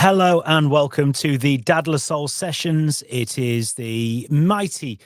Hello and welcome to the Dadler Soul Sessions. It is the mighty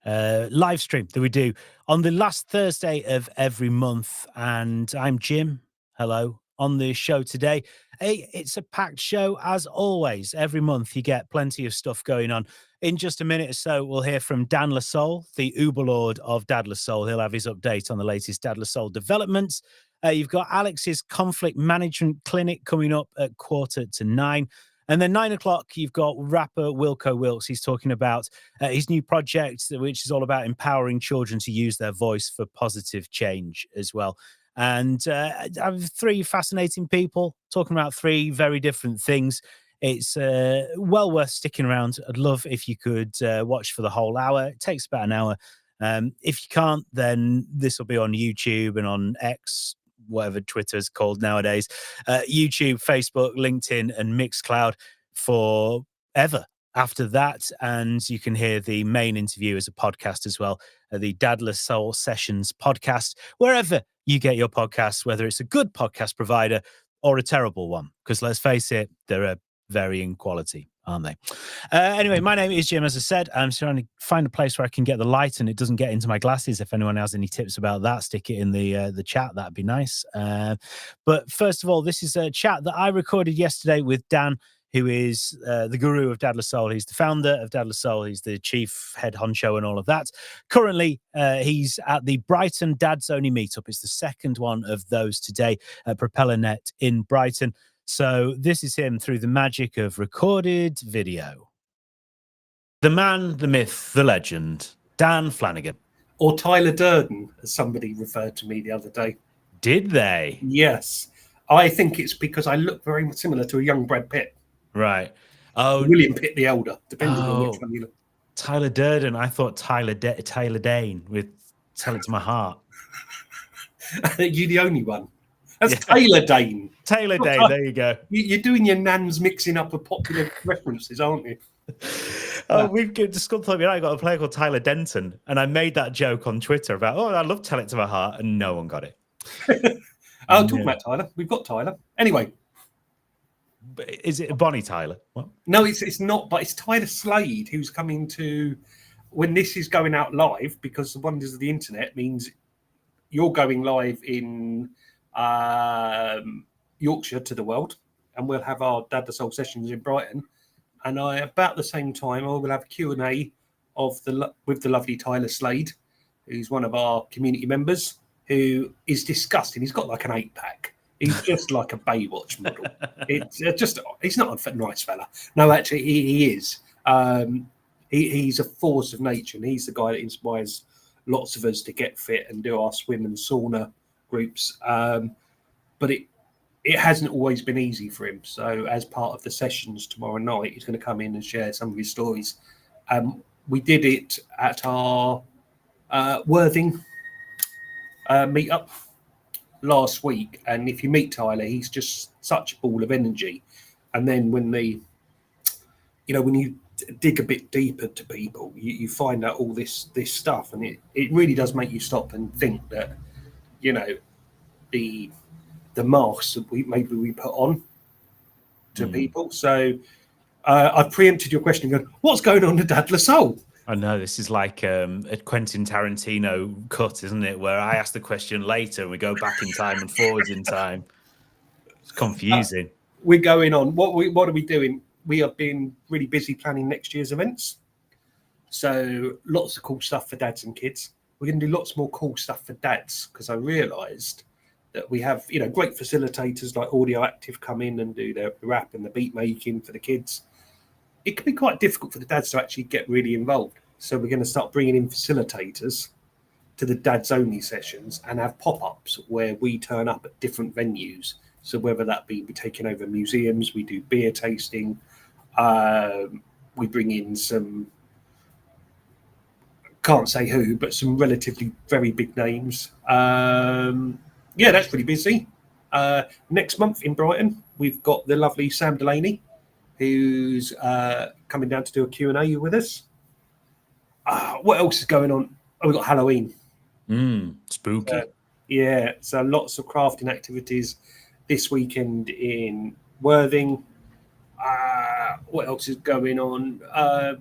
live stream that we do on the last Thursday of every month. And I'm Jim. Hello. On the show today. It's a packed show as always. Every month you get plenty of stuff going on. In just a minute or so, we'll hear from Dan Lasoul, the Uberlord of Dadler Soul. He'll have his update on the latest Dadler Soul developments. You've got Alex's conflict management clinic coming up at 8:45. And then 9:00, you've got rapper Wilko Wilkes. He's talking about his new project, which is all about empowering children to use their voice for positive change as well. And I have three fascinating people talking about three very different things. It's well worth sticking around. I'd love if you could watch for the whole hour. It takes about an hour. If you can't, then this will be on YouTube and on X, whatever Twitter is called nowadays, YouTube, Facebook, LinkedIn, and Mixcloud forever after that. And you can hear the main interview as a podcast as well, the Dadler Soul Sessions podcast, wherever you get your podcasts, whether it's a good podcast provider or a terrible one, because let's face it, they're a varying quality, aren't they? Anyway, my name is Jim, as I said. I'm trying to find a place where I can get the light and it doesn't get into my glasses. If anyone has any tips about that, stick it in the chat. That'd be nice. But first of all, this is a chat that I recorded yesterday with Dan, who is the guru of Dadler Soul. He's the founder of Dadler Soul. He's the chief head honcho and all of that. Currently, he's at the Brighton Dads Only meetup. It's the second one of those today at PropellerNet in Brighton. So this is him through the magic of recorded video. The man, the myth, the legend, Dan Flanagan. Or Tyler Durden, as somebody referred to me the other day. Did they? Yes. I think it's because I look very similar to a young Brad Pitt. Right. Oh, William Pitt the Elder, depending on which one you look. Tyler Durden. I thought Tyler Dane with Tell It to My Heart. You're the only one. That's Taylor Dane. Taylor Dane, there you go. You're doing your nans mixing up of popular references, aren't you? We've discussed something. I got a player called Tyler Denton, and I made that joke on Twitter about, I love Tell It to My Heart, and no one got it. I'll talk about Tyler. We've got Tyler. Anyway. Is it Bonnie Tyler? What? No, it's not, but it's Tyler Slade who's coming to, when this is going out live, because the wonders of the internet means you're going live in Yorkshire to the world, and we'll have our Dadler Soul Sessions in Brighton. And about the same time, I will have a Q&A with the lovely Tyler Slade, who's one of our community members, who is disgusting. He's got like an 8-pack. He's just like a Baywatch model. He's not a nice fella. No, actually, he is. He's a force of nature, and he's the guy that inspires lots of us to get fit and do our swim and sauna groups. But it hasn't always been easy for him. So as part of the sessions tomorrow night, he's going to come in and share some of his stories. We did it at our Worthing meetup last week, and if you meet Tyler, he's just such a ball of energy. And then when you dig a bit deeper to people, you find out all this stuff, and it really does make you stop and think that the masks that we put on to people. So I've preempted your question and gone, what's going on to Dadler Soul? I know, this is like a Quentin Tarantino cut, isn't it? Where I ask the question later and we go back in time and forwards in time. It's confusing. We're going on. What are we doing? We have been really busy planning next year's events. So lots of cool stuff for dads and kids. We're going to do lots more cool stuff for dads, because I realised that we have, great facilitators like Audio Active come in and do the rap and the beat making for the kids. It can be quite difficult for the dads to actually get really involved. So we're going to start bringing in facilitators to the dads only sessions and have pop-ups where we turn up at different venues. So whether that be we taking over museums, we do beer tasting, we bring in some, can't say who, but some relatively very big names. That's pretty busy. Next month in Brighton, we've got the lovely Sam Delaney, who's coming down to do a Q&A with us. What else is going on? We've got Halloween. Spooky. So lots of crafting activities this weekend in Worthing. What else is going on?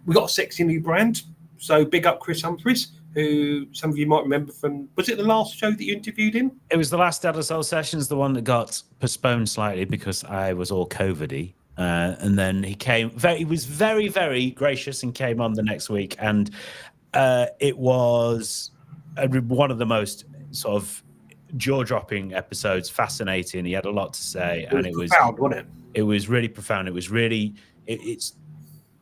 We got a sexy new brand. So big up Chris Humphries, who some of you might remember from, was it the last show that you interviewed him? It was the last Daddler Soul Sessions, the one that got postponed slightly because I was all COVID-y. And then he came, he was very, very gracious and came on the next week. And it was one of the most sort of jaw-dropping episodes, fascinating. He had a lot to say. And it was profound, wasn't it? It was really profound. It was really, it's,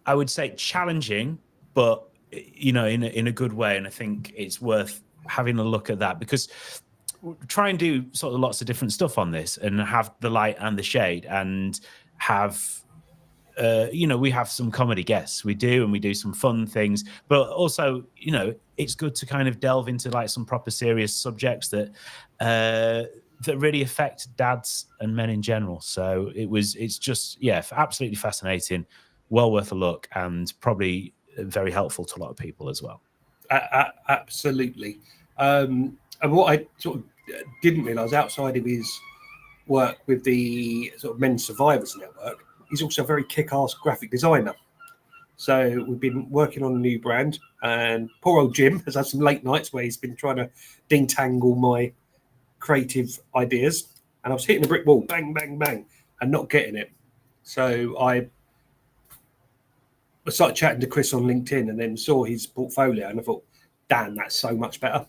I would say, challenging, but, you know, in a good way. And I think it's worth having a look at that, because try and do sort of lots of different stuff on this and have the light and the shade, and have you know, we have some comedy guests, we do some fun things, but also, you know, it's good to kind of delve into like some proper serious subjects that that really affect dads and men in general. So it's just, yeah, absolutely fascinating, well worth a look, and probably very helpful to a lot of people as well. Absolutely. And what I sort of didn't realise, outside of his work with the sort of Men's Survivors Network, he's also a very kick-ass graphic designer. So we've been working on a new brand, and poor old Jim has had some late nights where he's been trying to detangle my creative ideas, and I was hitting a brick wall, bang, bang, bang, and not getting it. So I started chatting to Chris on LinkedIn, and then saw his portfolio, and I thought, damn, that's so much better.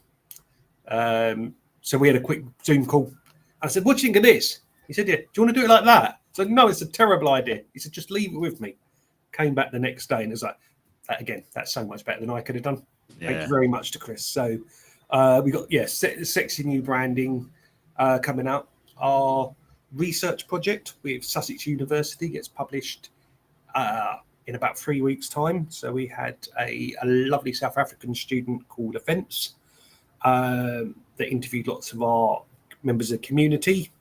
So we had a quick Zoom call. I said, what do you think of this? He said, yeah, do you want to do it like that? I said, no, it's a terrible idea. He said, just leave it with me. Came back the next day, and it was like, that again, that's so much better than I could have done. Yeah. Thank you very much to Chris. So we got, sexy new branding coming out. Our research project with Sussex University gets published in about 3 weeks' time. So we had a lovely South African student called Offence that interviewed lots of our members of the community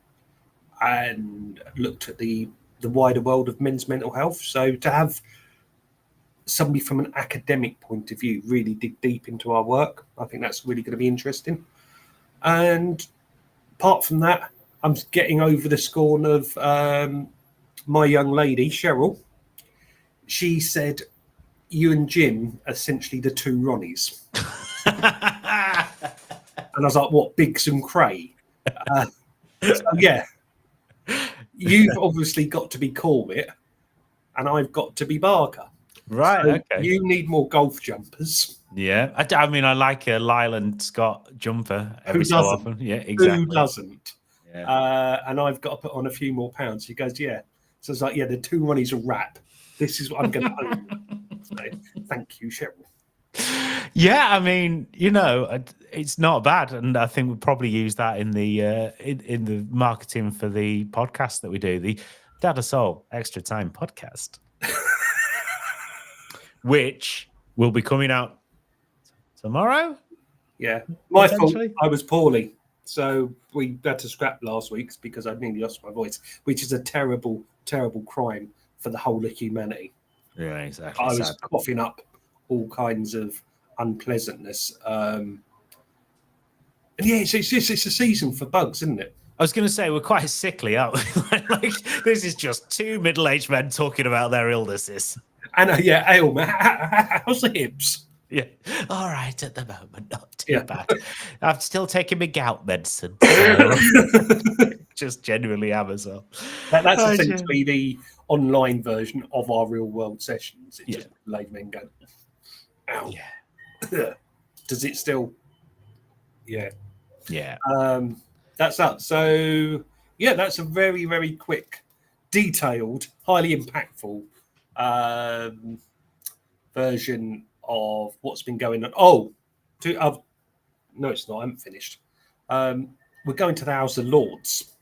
and looked at the wider world of men's mental health. So to have somebody from an academic point of view really dig deep into our work, I think that's really going to be interesting. And apart from that, I'm getting over the scorn of my young lady, Cheryl. She said, you and Jim are essentially the two Ronnies. And I was like, what, Biggs and Cray? So yeah, you've obviously got to be Corbett, and I've got to be Barker. Right, so okay. You need more golf jumpers. Yeah, I mean, I like a Lyland Scott jumper every so often. Yeah, exactly. Who doesn't? Yeah. And I've got to put on a few more pounds. He goes, yeah. So it's like, yeah, the two Ronnies are rap. This is what I'm going to own. So, thank you, Cheryl. Yeah, I mean, you know, it's not bad, and I think we'll probably use that in the in the marketing for the podcast that we do, the Daddler Soul Extra Time podcast, which will be coming out tomorrow. Yeah, my fault. I was poorly, so we had to scrap last week's because I nearly lost my voice, which is a terrible, terrible crime for the whole of humanity. Yeah, exactly. I was coughing up all kinds of unpleasantness. And yeah, it's a season for bugs, isn't it? I was going to say, we're quite sickly, aren't we? Like, this is just two middle-aged men talking about their illnesses. And ailment. How's the hips? Yeah, all right at the moment, not too bad. I'm still taking my gout medicine. Just genuinely am as well. That's essentially the online version of our real-world sessions. It's just lay men go, ow. Yeah. Does it still? Yeah. Yeah. That's that. So, yeah, that's a very, very quick, detailed, highly impactful version of what's been going on. No, it's not. I haven't finished. We're going to the House of Lords.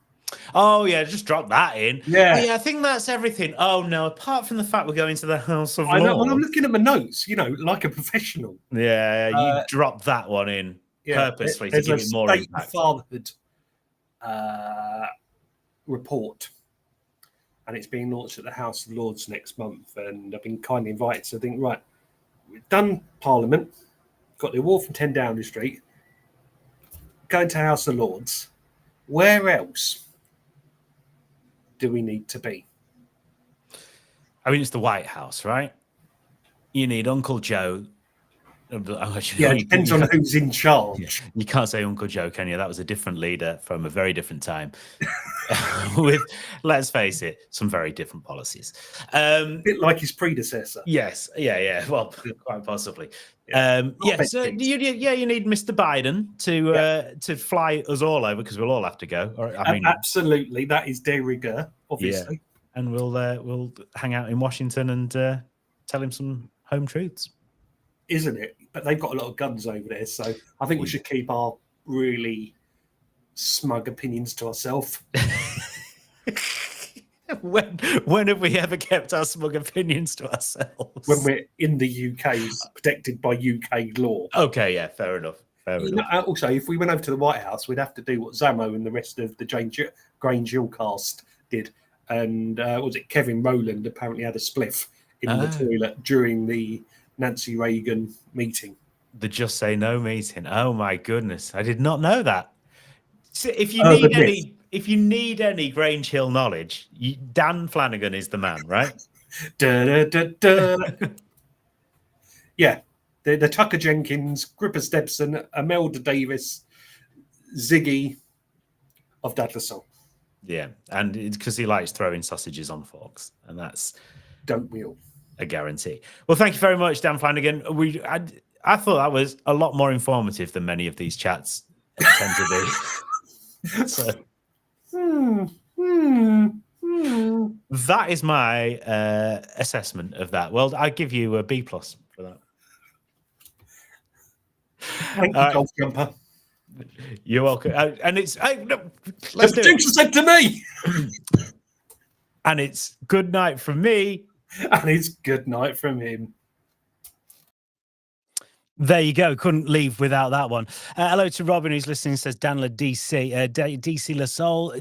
Oh, yeah, just drop that in. Yeah. Oh, yeah, I think that's everything. Oh, no, apart from the fact we're going to the House of Lords. I know, when I'm looking at my notes, you know, like a professional. Yeah, you dropped that one in purposely to give it more impact. Fatherhood report, and it's being launched at the House of Lords next month, and I've been kindly invited. So I think, right, we've done Parliament, got the award from 10 Downing Street, going to House of Lords. Where else do we need to be? I mean, it's the White House, right? You need Uncle Joe. Yeah, it depends on who's in charge. You can't say Uncle Joe, can you? That was a different leader from a very different time. With, let's face it, some very different policies. A bit like his predecessor. Yes, yeah. Well, quite possibly. You need Mr. Biden to fly us all over, because we'll all have to go. Absolutely, that is de rigueur, obviously. Yeah. And we'll hang out in Washington and tell him some home truths. Isn't it? But they've got a lot of guns over there, so I think we should keep our really smug opinions to ourselves. When have we ever kept our smug opinions to ourselves? When we're in the UK, protected by UK law. Okay, yeah, fair enough. Also, if we went over to the White House, we'd have to do what Zamo and the rest of the Grange Hill cast did. And was it Kevin Rowland apparently had a spliff in the toilet during the Nancy Reagan meeting. The Just Say No meeting. Oh my goodness. I did not know that. So if you need any Grange Hill knowledge, Dan Flanagan is the man, right? Yeah. The Tucker Jenkins, Gripper Stepson, Imelda Davis, Ziggy of Dadlersall. Yeah, and it's because he likes throwing sausages on forks, and that's... Don't we all? A guarantee. Well, thank you very much, Dan Flanagan. I thought that was a lot more informative than many of these chats tend to be. So, that is my assessment of that. Well, I give you a B+ for that. Thank you, golf jumper. You're welcome. And it's let's do it. Said to me. And it's good night from me. And it's good night from him. There you go. Couldn't leave without that one. Hello to Robin, who's listening, says Danler DC. DC La Soul,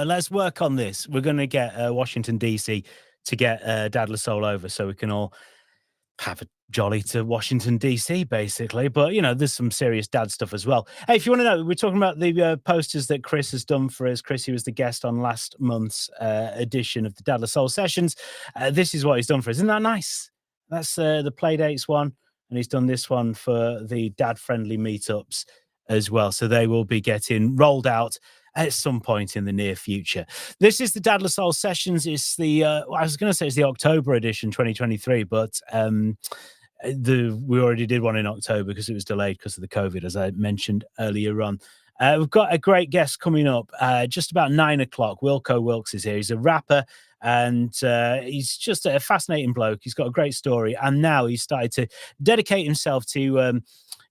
let's work on this. We're going to get Washington, DC to get Dad La Soul over so we can all have a jolly to Washington, DC, basically. But, there's some serious dad stuff as well. Hey, if you want to know, we're talking about the posters that Chris has done for us. Chris, he was the guest on last month's edition of the Dad La Soul Sessions. This is what he's done for us. Isn't that nice? That's the Playdates one. And he's done this one for the dad-friendly meetups as well. So they will be getting rolled out at some point in the near future. This is the Dad La Soul Sessions. It's the, I was going to say it's the October edition, 2023, but we already did one in October because it was delayed because of the COVID, as I mentioned earlier on. We've got a great guest coming up just about 9 o'clock. Wilko Wilkes is here. He's a rapper, and he's just a fascinating bloke. He's got a great story, and now he's started to dedicate himself to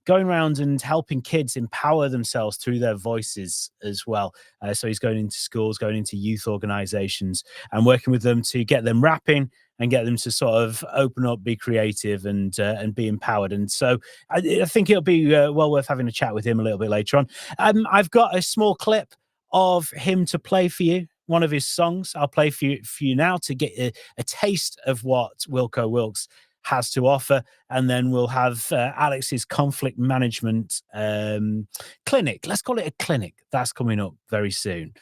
going around and helping kids empower themselves through their voices as well. So he's going into schools, going into youth organizations, and working with them to get them rapping and get them to sort of open up, be creative, and be empowered. And so I think it'll be well worth having a chat with him a little bit later on. I've got a small clip of him to play for you, one of his songs. I'll play for you now to get a taste of what Wilko Wilkes has to offer, and then we'll have Alex's conflict management clinic. Let's call it a clinic. That's coming up very soon.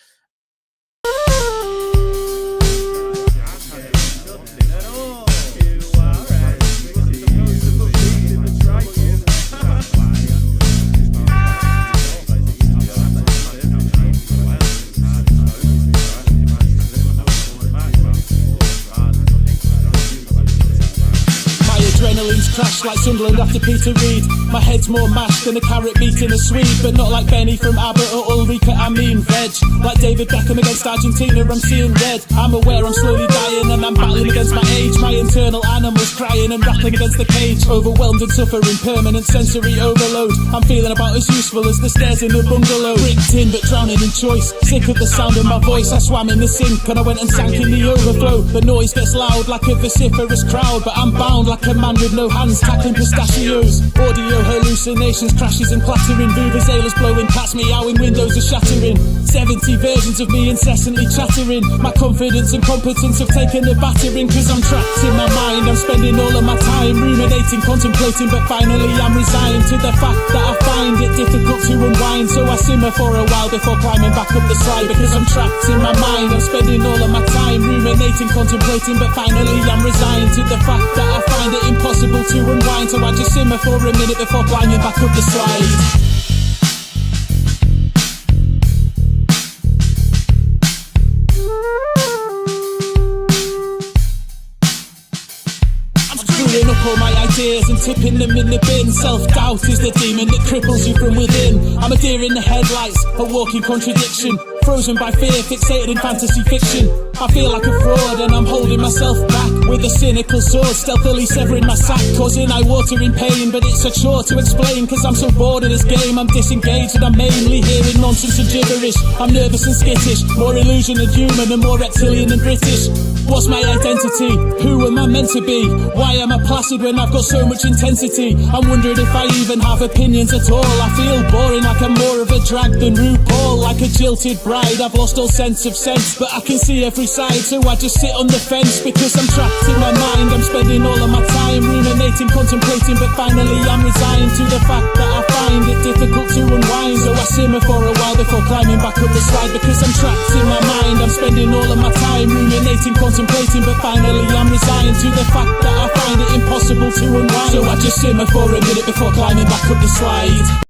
Adrenaline's crash like Sunderland after Peter Reid. My head's more mashed than a carrot beating a Swede, but not like Benny from Abbott or Ulrika, I mean veg. Like David Beckham against Argentina, I'm seeing red. I'm aware I'm slowly dying and I'm battling against my age. My internal animal's crying and rattling against the cage. Overwhelmed and suffering permanent sensory overload. I'm feeling about as useful as the stairs in the bungalow. Bricked in but drowning in choice. Sick of the sound of my voice, I swam in the sink and I went and sank in the overflow. The noise gets loud like a vociferous crowd, but I'm bound like a man with no hands tackling pistachios. Audio hallucinations, crashes and clattering. Vuvuzelas blowing past me, meowing, windows are shattering. 70 versions of me incessantly chattering. My confidence and competence have taken a battering. Cause I'm trapped in my mind, I'm spending all of my time ruminating, contemplating, but finally I'm resigned to the fact that I find it difficult to unwind. So I simmer for a while before climbing back up the slide. Because I'm trapped in my mind, I'm spending all of my time ruminating, ruminating, contemplating, but finally I'm resigned to the fact that I find it impossible to unwind. So I just simmer for a minute before climbing back up the slide. Screwing up all my ideas and tipping them in the bin. Self-doubt is the demon that cripples you from within. I'm a deer in the headlights, a walking contradiction. Frozen by fear, fixated in fantasy fiction. I feel like a fraud and I'm holding myself back with a cynical sword, stealthily severing my sack, causing eye-watering pain. But it's a chore to explain, cause I'm so bored of this game. I'm disengaged and I'm mainly hearing nonsense and gibberish. I'm nervous and skittish, more illusion than human and more reptilian than British. What's my identity? Who am I meant to be? Why am I placid when I've got so much intensity? I'm wondering if I even have opinions at all. I feel boring, like I'm more of a drag than RuPaul. Like a jilted bride, I've lost all sense of sense, but I can see every side, so I just sit on the fence. Because I'm trapped in my mind, I'm spending all of my time ruminating, contemplating, but finally I'm resigned to the fact that I find it difficult to unwind. So I simmer for a while before climbing back up the slide. Because I'm trapped in my mind, I'm spending all of my time ruminating, contemplating, but finally I'm resigned to the fact that I find it impossible to unwind. So I just simmer for a minute before climbing back up the slide.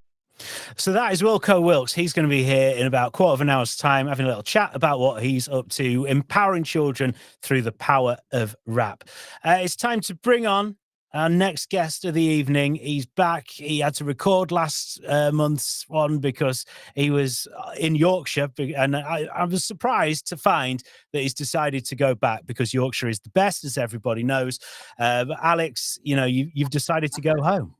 So that is Wilko Wilkes. He's going to be here in about a quarter of an hour's time, having a little chat about what he's up to, empowering children through the power of rap. It's time to bring on our next guest of the evening. He's back. He had to record last month's one because he was in Yorkshire, and I was surprised to find that he's decided to go back because Yorkshire is the best, as everybody knows. But Alex, you know, you've decided to go home.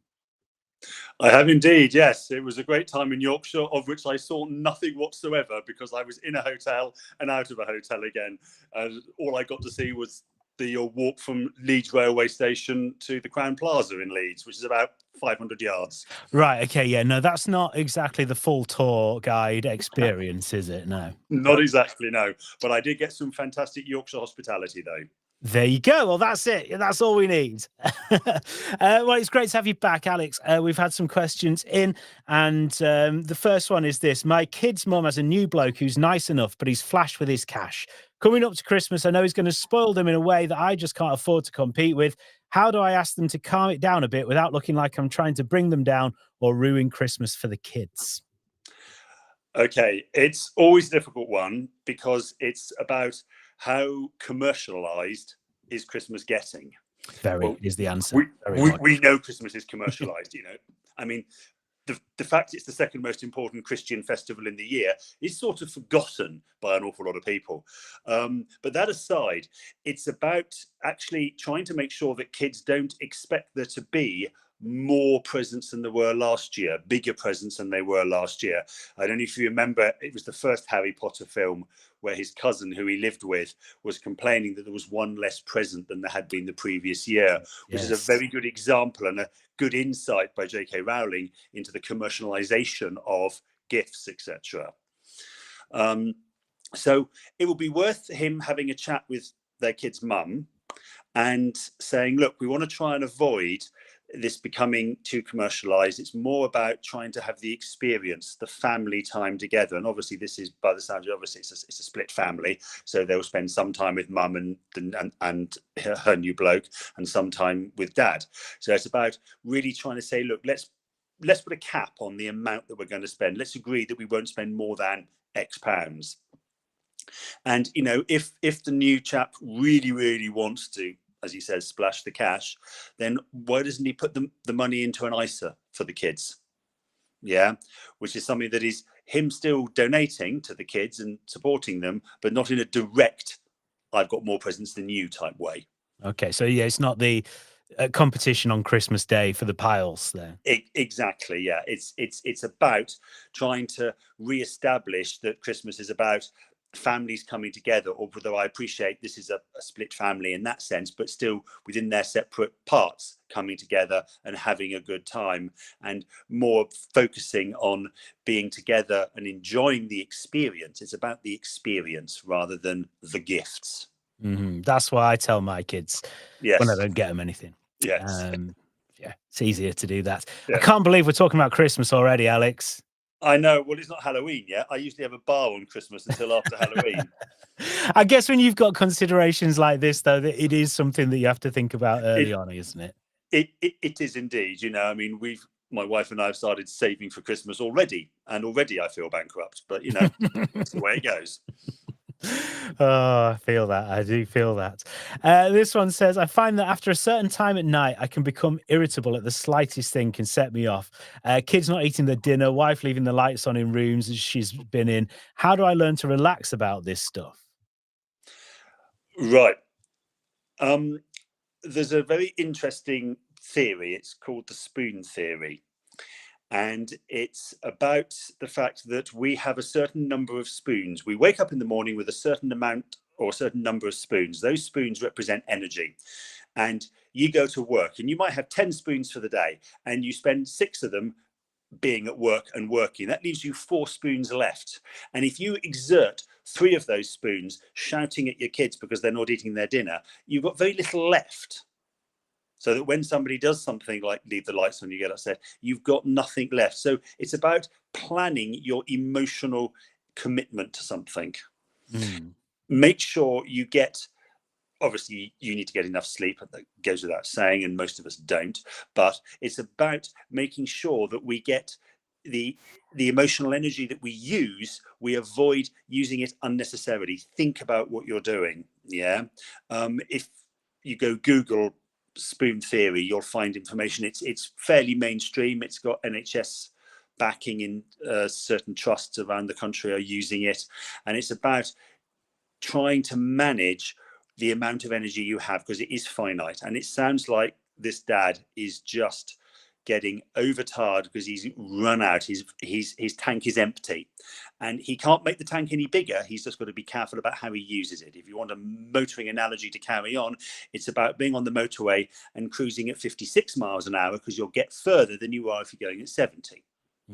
I have indeed, yes. It was a great time in Yorkshire, of which I saw nothing whatsoever because I was in a hotel and out of a hotel again. And all I got to see was the walk from Leeds railway station to the Crown Plaza in Leeds, which is about 500 yards. Right, okay, yeah. No, that's not exactly the full tour guide experience, is it? No. Not exactly, no. But I did get some fantastic Yorkshire hospitality, though. There you go. Well, that's it. That's all we need. Well, it's great to have you back, Alex. We've had some questions in, and the first one is this. My kid's mum has a new bloke who's nice enough, but he's flash with his cash. Coming up to Christmas, I know he's going to spoil them in a way that I just can't afford to compete with. How do I ask them to calm it down a bit without looking like I'm trying to bring them down or ruin Christmas for the kids? Okay, it's always a difficult one because it's about how commercialized is Christmas getting? Is the answer. We know Christmas is commercialized, you know. I mean, the fact it's the second most important Christian festival in the year is sort of forgotten by an awful lot of people. But that aside, it's about actually trying to make sure that kids don't expect there to be more presents than there were last year, bigger presents than they were last year. I don't know if you remember, it was the first Harry Potter film where his cousin, who he lived with, was complaining that there was one less present than there had been the previous year, which is a very good example and a good insight by J.K. Rowling into the commercialization of gifts, etc. So it will be worth him having a chat with their kid's mum and saying, look, we want to try and avoid this becoming too commercialized. It's more about trying to have the experience, the family time together. And obviously this is, by the sound of it, obviously it's a split family. So they'll spend some time with mum and her new bloke and some time with dad. So it's about really trying to say, look, let's put a cap on the amount that we're going to spend. Let's agree that we won't spend more than X pounds. And, you know, if the new chap really, really wants to, as he says, splash the cash, then why doesn't he put the money into an ISA for the kids? Yeah, which is something that is him still donating to the kids and supporting them, but not in a direct, I've got more presents than you type way. Okay, so yeah, it's not the competition on Christmas Day for the piles there. Exactly, yeah. It's about trying to re-establish that Christmas is about families coming together, although I appreciate this is a split family in that sense, but still within their separate parts coming together and having a good time, and more focusing on being together and enjoying the experience. It's about the experience rather than the gifts. Mm-hmm. That's why I tell my kids when I don't get them anything. Yes. Yeah, it's easier to do that. Yeah. I can't believe we're talking about Christmas already, Alex. I know. Well, it's not Halloween yet. I usually have a bar on Christmas until after Halloween. I guess when you've got considerations like this, though, that it is something that you have to think about early on, isn't it? It is indeed. I mean, my wife and I have started saving for Christmas already, and already I feel bankrupt. But that's the way it goes. Oh, I feel that. I do feel that. This one says, I find that after a certain time at night, I can become irritable at the slightest thing can set me off. Kids not eating their dinner, wife leaving the lights on in rooms she's been in. How do I learn to relax about this stuff? Right. There's a very interesting theory. It's called the spoon theory. And it's about the fact that we have a certain number of spoons. We wake up in the morning with a certain amount or a certain number of spoons. Those spoons represent energy. And you go to work and you might have 10 spoons for the day and you spend 6 of them being at work and working. That leaves you 4 spoons left. And if you exert 3 of those spoons shouting at your kids because they're not eating their dinner, you've got very little left. So that when somebody does something like leave the lights on, you get upset, you've got nothing left. So it's about planning your emotional commitment to something. Make sure you get, obviously you need to get enough sleep. That goes without saying, and most of us don't. But it's about making sure that we get the emotional energy that we use, we avoid using it unnecessarily. Think about what you're doing. Yeah. If you go Google spoon theory, you'll find information. It's fairly mainstream. It's got NHS backing in certain trusts around the country are using it, and it's about trying to manage the amount of energy you have because it is finite. And it sounds like this dad is just getting overtired because he's run out. His tank is empty and he can't make the tank any bigger. He's just got to be careful about how he uses it. If you want a motoring analogy to carry on, it's about being on the motorway and cruising at 56 miles an hour because you'll get further than you are if you're going at 70.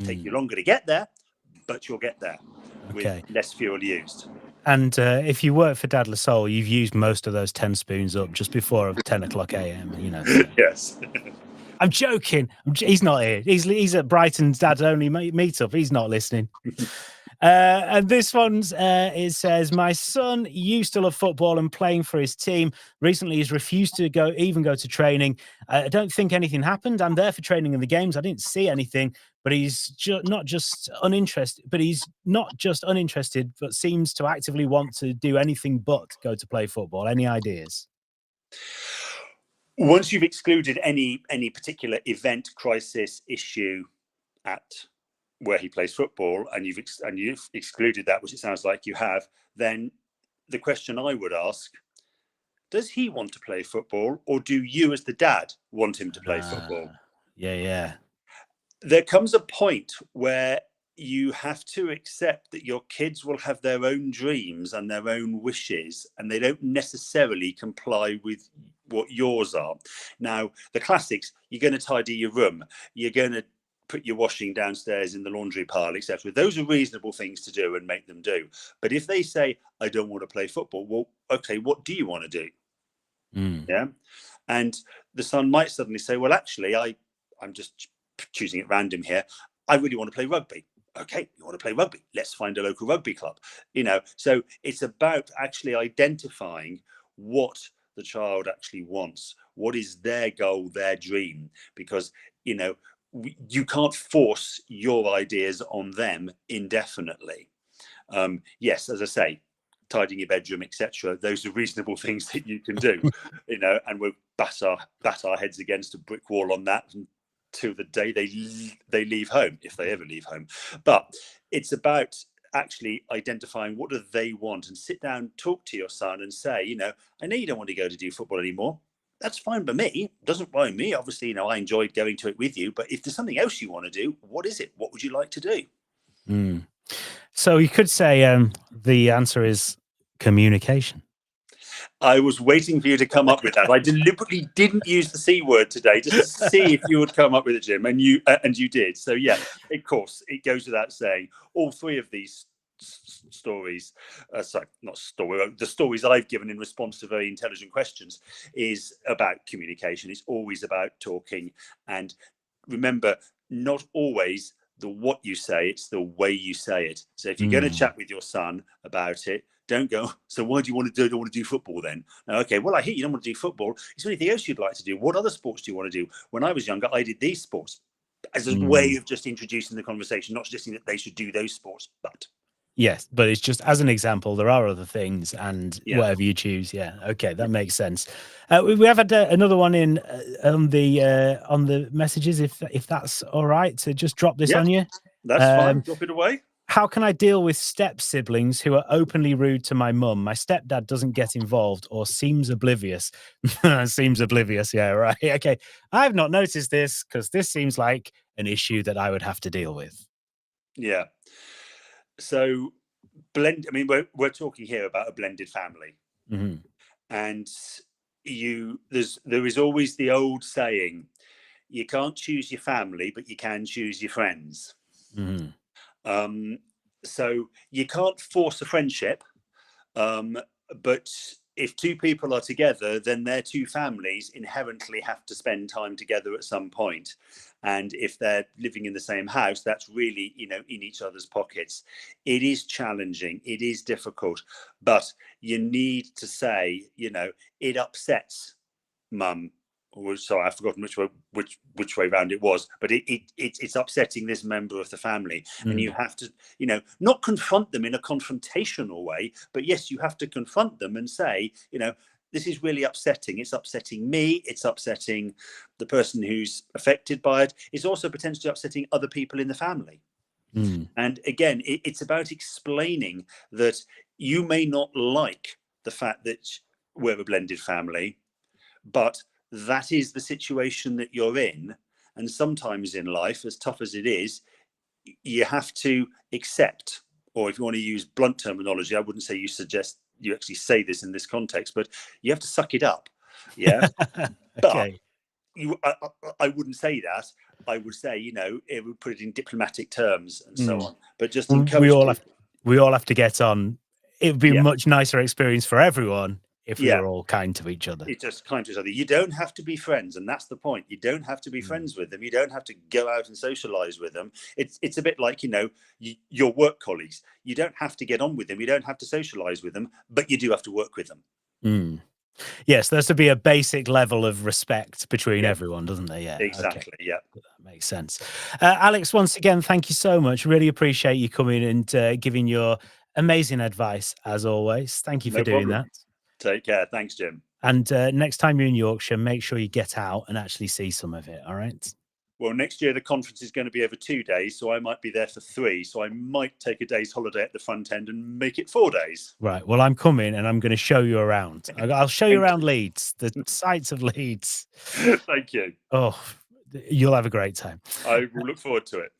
Take you longer to get there, but you'll get there with less fuel used. And if you work for Dad Lasol, you've used most of those 10 spoons up just before 10 o'clock a.m. Yes. I'm joking. He's not here. He's at Brighton's Dad Only meetup. He's not listening. And this one's it says, my son used to love football and playing for his team. Recently, he's refused to go to training. I don't think anything happened. I'm there for training in the games. I didn't see anything, but he's not just uninterested, but seems to actively want to do anything but go to play football. Any ideas? Once you've excluded any particular event, crisis, issue at where he plays football, and you've excluded that, which it sounds like you have, then the question I would ask: does he want to play football, or do you, as the dad, want him to play football? Yeah. There comes a point where you have to accept that your kids will have their own dreams and their own wishes, and they don't necessarily comply with what yours are. Now, the classics: you're going to tidy your room, you're going to put your washing downstairs in the laundry pile, etc. Those are reasonable things to do and make them do. But if they say, I don't want to play football, well, okay, what do you want to do? Yeah. And the son might suddenly say, well, actually, I'm just choosing at random here. I really want to play rugby. Okay, you want to play rugby? Let's find a local rugby club. So it's about actually identifying what the child actually wants. What is their goal, their dream? Because, you can't force your ideas on them indefinitely. Yes, as I say, tidying your bedroom, etc. Those are reasonable things that you can do, and we'll bat our heads against a brick wall on that until the day they leave home, if they ever leave home. But it's about actually identifying what do they want, and sit down, talk to your son and say, I know you don't want to go to do football anymore. That's fine by me. Doesn't worry me. Obviously, I enjoyed going to it with you. But if there's something else you want to do, what is it? What would you like to do? So you could say the answer is communication. I was waiting for you to come up with that. I deliberately didn't use the C word today just to see if you would come up with it, Jim, and you did. So yeah, of course, it goes without saying. All 3 of these stories, the stories I've given in response to very intelligent questions, is about communication. It's always about talking. And remember, not always the what you say, it's the way you say it. So if you're going to chat with your son about it, don't go, so why do you want to do? I don't want to do football then. Okay, well, I hear you don't want to do football. Is there anything else you'd like to do? What other sports do you want to do? When I was younger, I did these sports, as a way of just introducing the conversation, not suggesting that they should do those sports, but. Yes, but it's just as an example, there are other things, and whatever you choose. Yeah. Okay. That makes sense. We have had another one in on the messages, if that's all right to just drop this on you. That's fine. Drop it away. How can I deal with step siblings who are openly rude to my mum? My stepdad doesn't get involved or seems oblivious. Seems oblivious. Yeah, right. Okay. I've not noticed this because this seems like an issue that I would have to deal with. Yeah. So I mean, we're talking here about a blended family. And there is always the old saying, you can't choose your family, but you can choose your friends. So you can't force a friendship, but if two people are together, then their two families inherently have to spend time together at some point. And if they're living in the same house, that's really, in each other's pockets. It is challenging. It is difficult. But you need to say, it upsets mum. Sorry, I've forgotten which way round it was, but it's upsetting this member of the family, and you have to, not confront them in a confrontational way, but yes, you have to confront them and say, this is really upsetting. It's upsetting me. It's upsetting the person who's affected by it. It's also potentially upsetting other people in the family. And again, it's about explaining that you may not like the fact that we're a blended family, but that is the situation that you're in. And sometimes in life, as tough as it is, you have to accept, or if you want to use blunt terminology, I wouldn't say you suggest you actually say this in this context, but you have to suck it up. Yeah. Okay. But I wouldn't say that. I would say, it would put it in diplomatic terms and so on, but just encourage we all have to get on. It would be a much nicer experience for everyone if we were all kind to each other. It's just kind to each other. You don't have to be friends, and that's the point. You don't have to be friends with them. You don't have to go out and socialize with them. It's a bit like, your work colleagues. You don't have to get on with them. You don't have to socialize with them, but you do have to work with them. Yes, there has to be a basic level of respect between everyone, doesn't there? Yeah, exactly. Okay. Yeah, that makes sense. Alex, once again, thank you so much. Really appreciate you coming and giving your amazing advice as always. Thank you for doing that. Take care. Thanks, Jim. And next time you're in Yorkshire, make sure you get out and actually see some of it. All right. Well, next year the conference is going to be over 2 days, so I might be there for 3. So I might take a day's holiday at the front end and make it 4 days. Right. Well, I'm coming and I'm going to show you around. I'll show you around Leeds, the sights of Leeds. Thank you. Oh, you'll have a great time. I will look forward to it.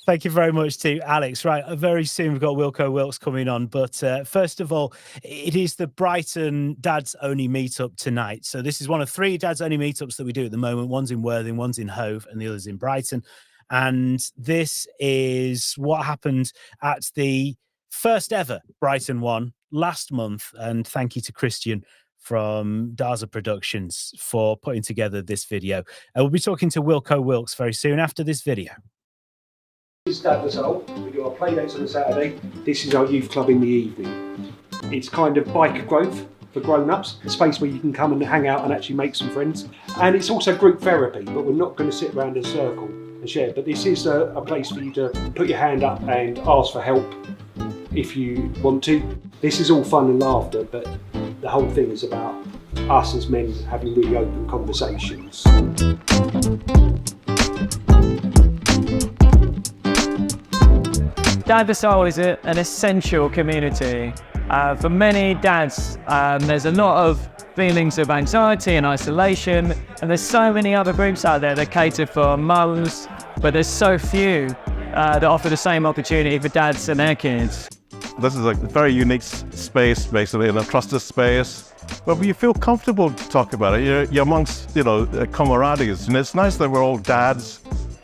Thank you very much to Alex. Right, very soon we've got Wilko Wilkes coming on. But first of all, it is the Brighton Dads Only meetup tonight. So this is one of 3 Dads Only meetups that we do at the moment. One's in Worthing, one's in Hove, and the other's in Brighton. And this is what happened at the first ever Brighton one last month. And thank you to Christian from Daza Productions for putting together this video. We'll be talking to Wilko Wilkes very soon after this video. This is Dadless Old. We do our play dates on a Saturday. This is our youth club in the evening. It's kind of bike growth for grown-ups, a space where you can come and hang out and actually make some friends. And it's also group therapy, but we're not going to sit around in a circle and share. But this is a place for you to put your hand up and ask for help if you want to. This is all fun and laughter, but the whole thing is about us as men having really open conversations. Dad the Soul is an essential community. For many dads, there's a lot of feelings of anxiety and isolation, and there's so many other groups out there that cater for mums, but there's so few that offer the same opportunity for dads and their kids. This is a very unique space, basically, in a trusted space, where you feel comfortable to talk about it. You're amongst, camaraderies, and it's nice that we're all dads,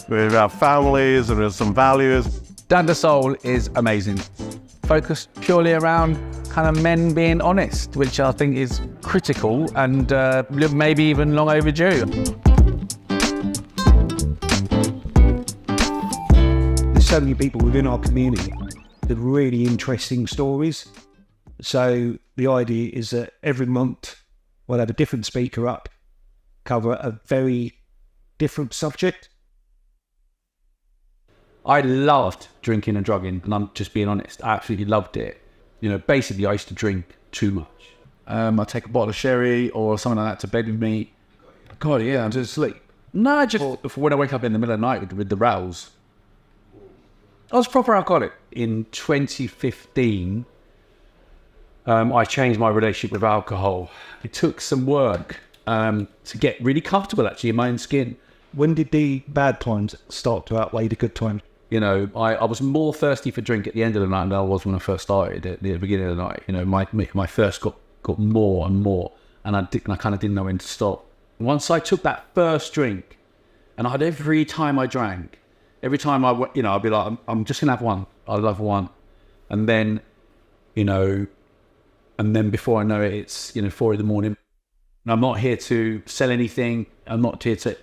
we have families, and there's some values. Dad the Soul is amazing. Focused purely around kind of men being honest, which I think is critical and maybe even long This so many people within our community with really interesting stories. So the idea is that every month we'll have a different speaker up, cover a very different subject. I loved drinking and drugging, and I'm just being honest. I absolutely loved it. Basically, I used to drink too much. I'd take a bottle of sherry or something like that to bed with me. God, yeah, I'm just asleep. No, just for when I wake up in the middle of the night with the rows. I was proper alcoholic. In 2015, I changed my relationship with alcohol. It took some work to get really comfortable, actually, in my own skin. When did the bad times start to outweigh the good times? I was more thirsty for drink at the end of the night than I was when I first started at the beginning of the night. My thirst got more and more, and I kind of didn't know when to stop. Once I took that first drink, and every time I drank, every time I'd be like, I'm just gonna have one. I'll have one, and then, before I know it, it's 4 a.m. And I'm not here to sell anything. I'm not here to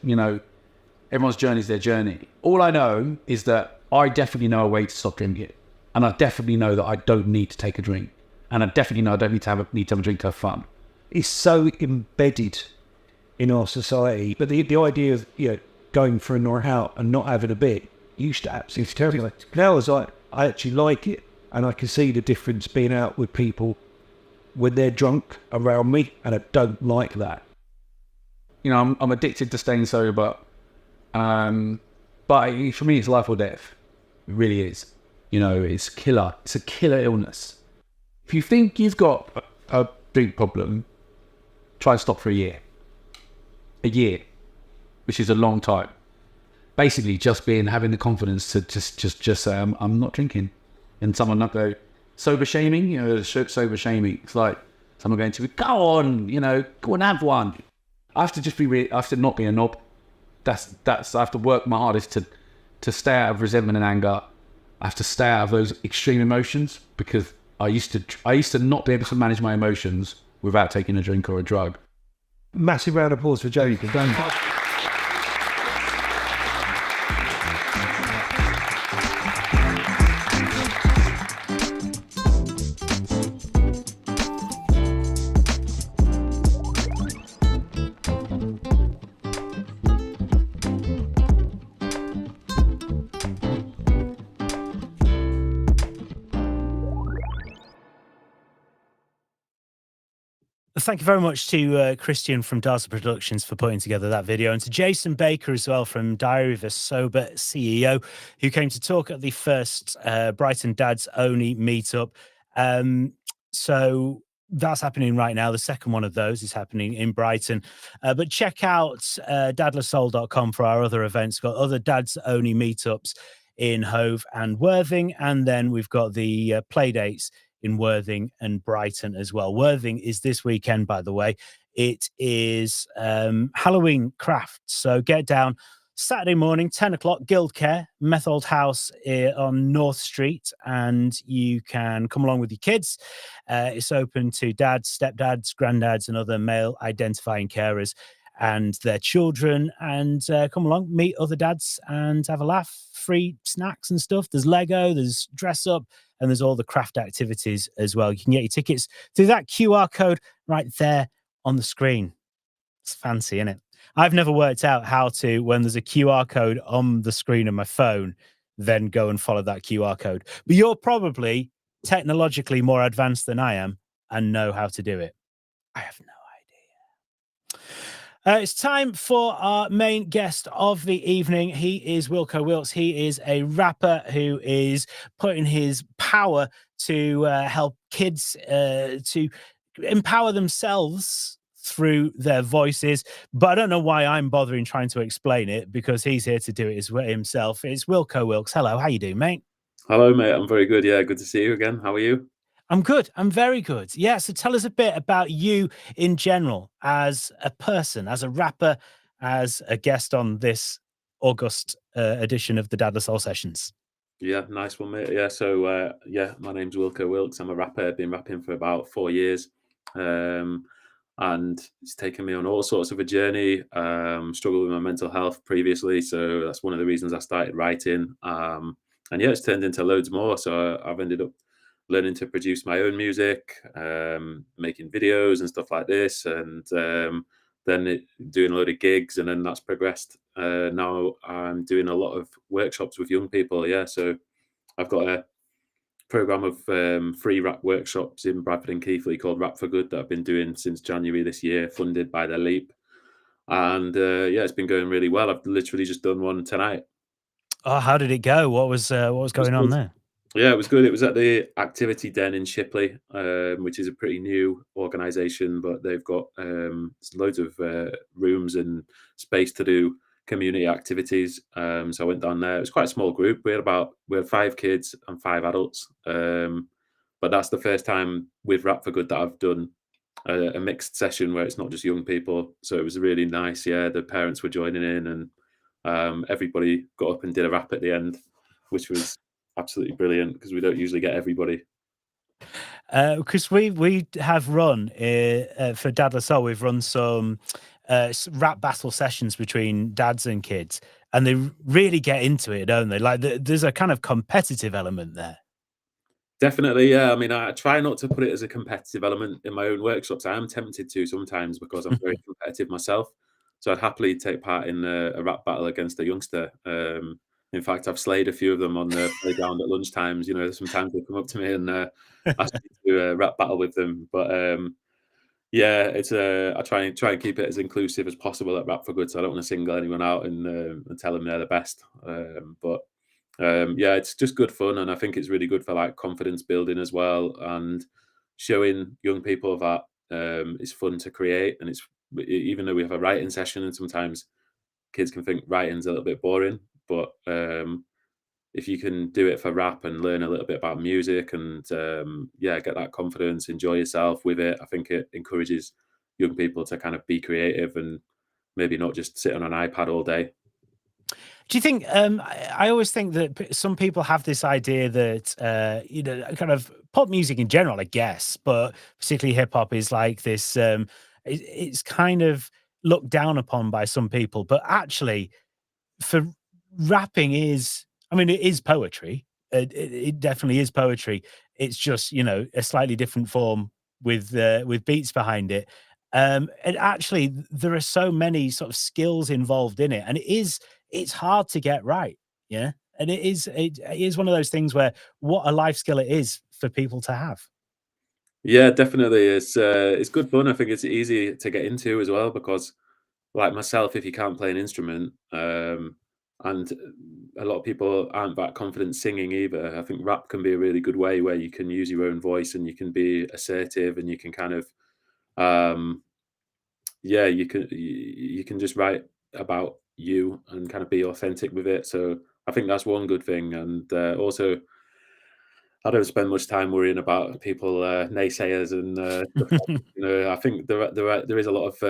everyone's journey is their journey. All I know is that I definitely know a way to stop drinking it, and I definitely know that I don't need to take a drink, and I definitely know I don't need to have a drink to have fun. It's so embedded in our society, but the idea of going for a night out and not having a bit used to absolutely terrible. Now I actually like it, and I can see the difference being out with people when they're drunk around me, and I don't like that. I'm addicted to staying sober, but for me it's life or death. It really is. It's killer. It's a killer illness. If you think you've got a drink problem, try and stop for a year. A year, which is a long time. Basically, just having the confidence to just say, I'm not drinking, and someone not go sober shaming. Sober shaming. It's like someone going to go on, go and have one. I have to I have to not be a knob. That's I have to work my hardest to stay out of resentment and anger. I have to stay out of those extreme emotions, because I used to not be able to manage my emotions without taking a drink or a drug. Massive round of applause for Joey. Thank you very much to Christian from Darcy Productions for putting together that video, and to Jason Baker as well from Diary of a Sober CEO, who came to talk at the first Brighton Dads Only meetup. So that's happening right now. The second one of those is happening in Brighton. But check out dadlersoul.com for our other events. We've got other Dads Only meetups in Hove and Worthing, and then we've got the play dates in Worthing and Brighton as well. Worthing is this weekend, by the way. It is Halloween craft. So get down Saturday morning, 10 o'clock, Guildcare, Methold House on North Street, and you can come along with your kids. It's open to dads, stepdads, granddads, and other male identifying carers and their children, and come along, meet other dads and have a laugh. Free snacks and stuff. There's Lego, there's dress up, and there's all the craft activities as well. You can get your tickets through that QR code right there on the screen. It's fancy, isn't it? I've never worked out how to, when there's a QR code on the screen of my phone, then go and follow that QR code. But you're probably technologically more advanced than I am and know how to do it. I have no idea. It's time for our main guest of the evening. He is Wilko Wilkes. He is a rapper who is putting his power to help kids to empower themselves through their voices. But I don't know why I'm bothering trying to explain it, because he's here to do it himself. It's Wilko Wilkes. Hello, how you doing, mate? Hello, mate. I'm very good. Yeah, good to see you again. How are you? I'm good. I'm very good. Yeah. So tell us a bit about you in general, as a person, as a rapper, as a guest on this August edition of the Dadless Soul Sessions. Yeah, nice one, mate. Yeah, so my name's Wilko Wilkes. I'm a rapper. I've been rapping for about 4 years, and it's taken me on all sorts of a journey. Struggled with my mental health previously, so that's one of the reasons I started writing. and yeah, it's turned into loads more. So I've ended up learning to produce my own music, making videos and stuff like this, and then doing a load of gigs, and then that's progressed. Now I'm doing a lot of workshops with young people. Yeah, so I've got a program of free rap workshops in Bradford and Keighley called Rap for Good that I've been doing since January this year, funded by the Leap. And yeah, it's been going really well. I've literally just done one tonight. Oh, how did it go? What was going on there? Yeah, it was good. It was at the Activity Den in Shipley, which is a pretty new organisation, but they've got loads of rooms and space to do community activities. So I went down there. It was quite a small group. We had 5 kids and 5 adults. But that's the first time with Rap for Good that I've done a mixed session where it's not just young people. So it was really nice. Yeah, the parents were joining in, and everybody got up and did a rap at the end, which was absolutely brilliant because we don't usually get everybody. Because we have run for Dad La Soul, we've run some rap battle sessions between dads and kids, and they really get into it, don't they? Like there's a kind of competitive element there. Definitely, yeah. I mean, I try not to put it as a competitive element in my own workshops. I am tempted to sometimes because I'm very competitive myself. So I'd happily take part in a rap battle against a youngster. In fact, I've slayed a few of them on the playground at lunchtimes. You know, sometimes they come up to me and ask me to do a rap battle with them. But yeah, it's I try and keep it as inclusive as possible at Rap for Good. So I don't want to single anyone out and tell them they're the best. But yeah, it's just good fun, and I think it's really good for like confidence building as well, and showing young people that it's fun to create. And it's, even though we have a writing session, and sometimes kids can think writing's a little bit boring, but if you can do it for rap and learn a little bit about music and yeah, get that confidence, enjoy yourself with it, I think it encourages young people to kind of be creative and maybe not just sit on an iPad all day. Do you think? I always think that some people have this idea that you know, kind of pop music in general, I guess, but particularly hip hop is like this. It's kind of looked down upon by some people, but actually, for rapping is, I mean, it is poetry. It definitely is poetry. It's just, you know, a slightly different form with beats behind it. And actually, there are so many sort of skills involved in it, and it's hard to get right. Yeah, and it is one of those things where what a life skill it is for people to have. Yeah, definitely. It's good fun. I think it's easy to get into as well because, like myself, if you can't play an instrument, and a lot of people aren't that confident singing either, I think rap can be a really good way where you can use your own voice and you can be assertive and you can kind of, yeah, you can just write about you and kind of be authentic with it. So I think that's one good thing, and also I don't spend much time worrying about people naysayers and stuff like, you know. I think there is a lot of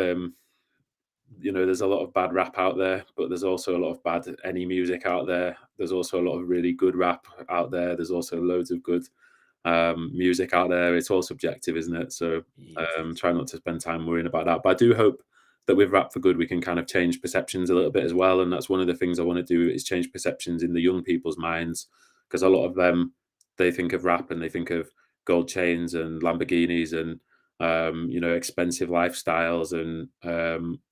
you know, there's a lot of bad rap out there, but there's also a lot of bad any music out there. There's also a lot of really good rap out there. There's also loads of good music out there. It's all subjective, isn't it? So try not to spend time worrying about that. But I do hope that with Rap for Good, we can kind of change perceptions a little bit as well. And that's one of the things I want to do, is change perceptions in the young people's minds, because a lot of them, they think of rap and they think of gold chains and Lamborghinis and you know, expensive lifestyles and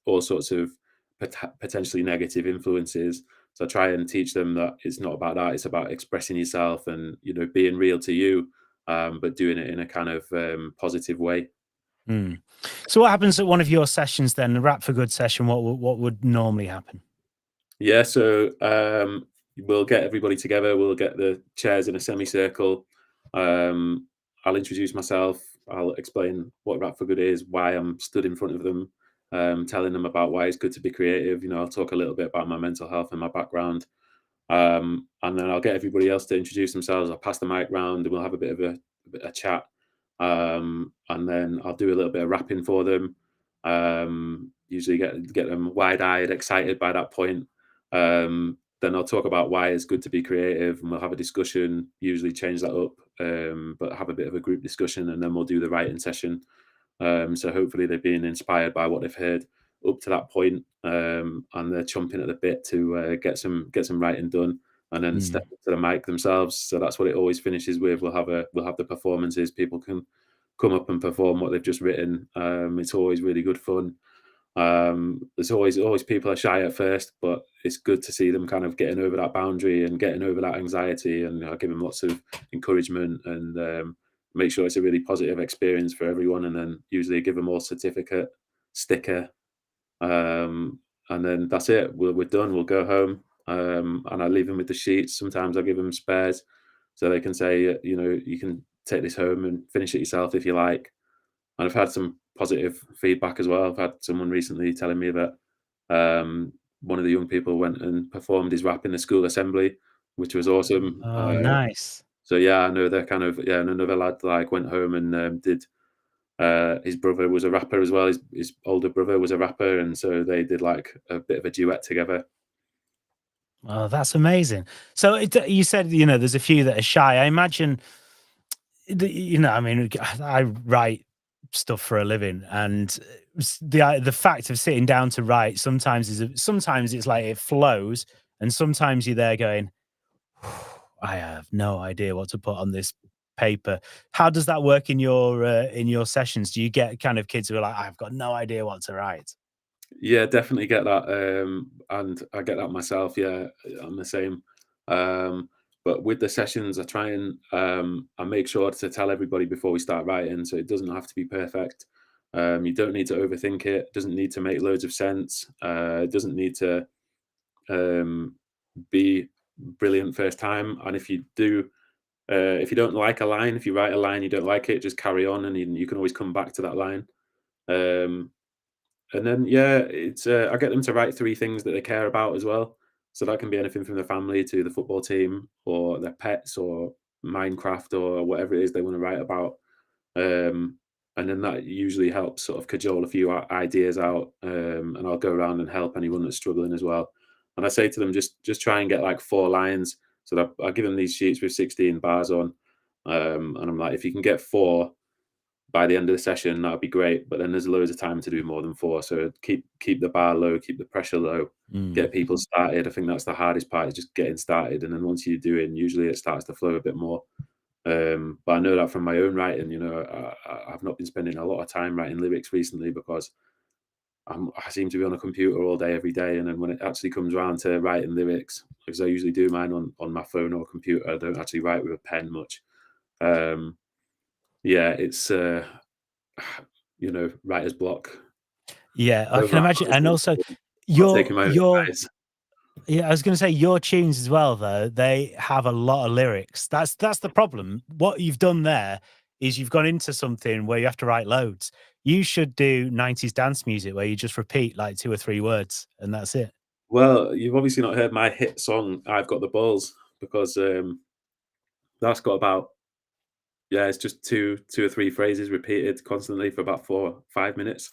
all sorts of potentially negative influences. So I try and teach them that it's not about that. It's about expressing yourself and, you know, being real to you, but doing it in a kind of positive way. Mm. So what happens at one of your sessions then, the Rap for Good session? What would normally happen? Yeah, so we'll get everybody together. We'll get the chairs in a semicircle. I'll introduce myself. I'll explain what Rap for Good is, why I'm stood in front of them, telling them about why it's good to be creative. You know, I'll talk a little bit about my mental health and my background. And then I'll get everybody else to introduce themselves. I'll pass the mic round and we'll have a bit of a chat. And then I'll do a little bit of rapping for them. Usually get them wide-eyed, excited by that point. Then I'll talk about why it's good to be creative, and we'll have a discussion, usually change that up, but have a bit of a group discussion, and then we'll do the writing session. So hopefully they've been inspired by what they've heard up to that point, and they're chomping at the bit to get some writing done. and then step up to the mic themselves. So that's what it always finishes with. We'll have the performances. People can come up and perform what they've just written. It's always really good fun. There's always people are shy at first, but it's good to see them kind of getting over that boundary and getting over that anxiety. And I give them lots of encouragement and make sure it's a really positive experience for everyone. And then usually give them all certificate, sticker, and then that's it. We're done. We'll go home, and I leave them with the sheets. Sometimes I give them spares, so they can say, you can take this home and finish it yourself if you like. And I've had some positive feedback as well. I've had someone recently telling me that one of the young people went and performed his rap in the school assembly, which was awesome. Oh, nice. So yeah, I know they're kind of and another lad like went home and did. His brother was a rapper as well. His older brother was a rapper, and so they did like a bit of a duet together. Oh, that's amazing. So you said, there's a few that are shy. I imagine, I mean, I write stuff for a living, and the fact of sitting down to write sometimes it's like it flows, and sometimes you're there going, I have no idea what to put on this paper. How does that work in your sessions? Do you get kind of kids who are like, I've got no idea what to write? Yeah, definitely get that, and I get that myself. Yeah, I'm the same. But with the sessions, I try and I make sure to tell everybody before we start writing, so it doesn't have to be perfect. You don't need to overthink it. It doesn't need to make loads of sense. It doesn't need to be brilliant first time. And if you don't like a line, if you write a line you don't like it, just carry on, and you can always come back to that line. And then it's I get them to write 3 things that they care about as well. So that can be anything from their family to the football team or their pets or Minecraft or whatever it is they want to write about. And then that usually helps sort of cajole a few ideas out. And I'll go around and help anyone that's struggling as well. And I say to them, just try and get like 4 lines. So I give them these sheets with 16 bars on. And I'm like, if you can get 4 by the end of the session, that'd be great. But then there's loads of time to do more than 4. So keep the bar low, keep the pressure low, get people started. I think that's the hardest part, is just getting started. And then once you're doing, usually it starts to flow a bit more. But I know that from my own writing, I've not been spending a lot of time writing lyrics recently because I seem to be on a computer all day, every day. And then when it actually comes around to writing lyrics, because I usually do mine on my phone or computer, I don't actually write with a pen much. It's writer's block. Yeah, I can imagine. And also I was going to say your tunes as well, though, they have a lot of lyrics. That's the problem. What you've done there is you've gone into something where you have to write loads. You should do 90s dance music where you just repeat like 2 or 3 words and that's it. Well, you've obviously not heard my hit song, I've Got the Balls, because that's got about, it's just 2 or 3 phrases repeated constantly for about 4 or 5 minutes.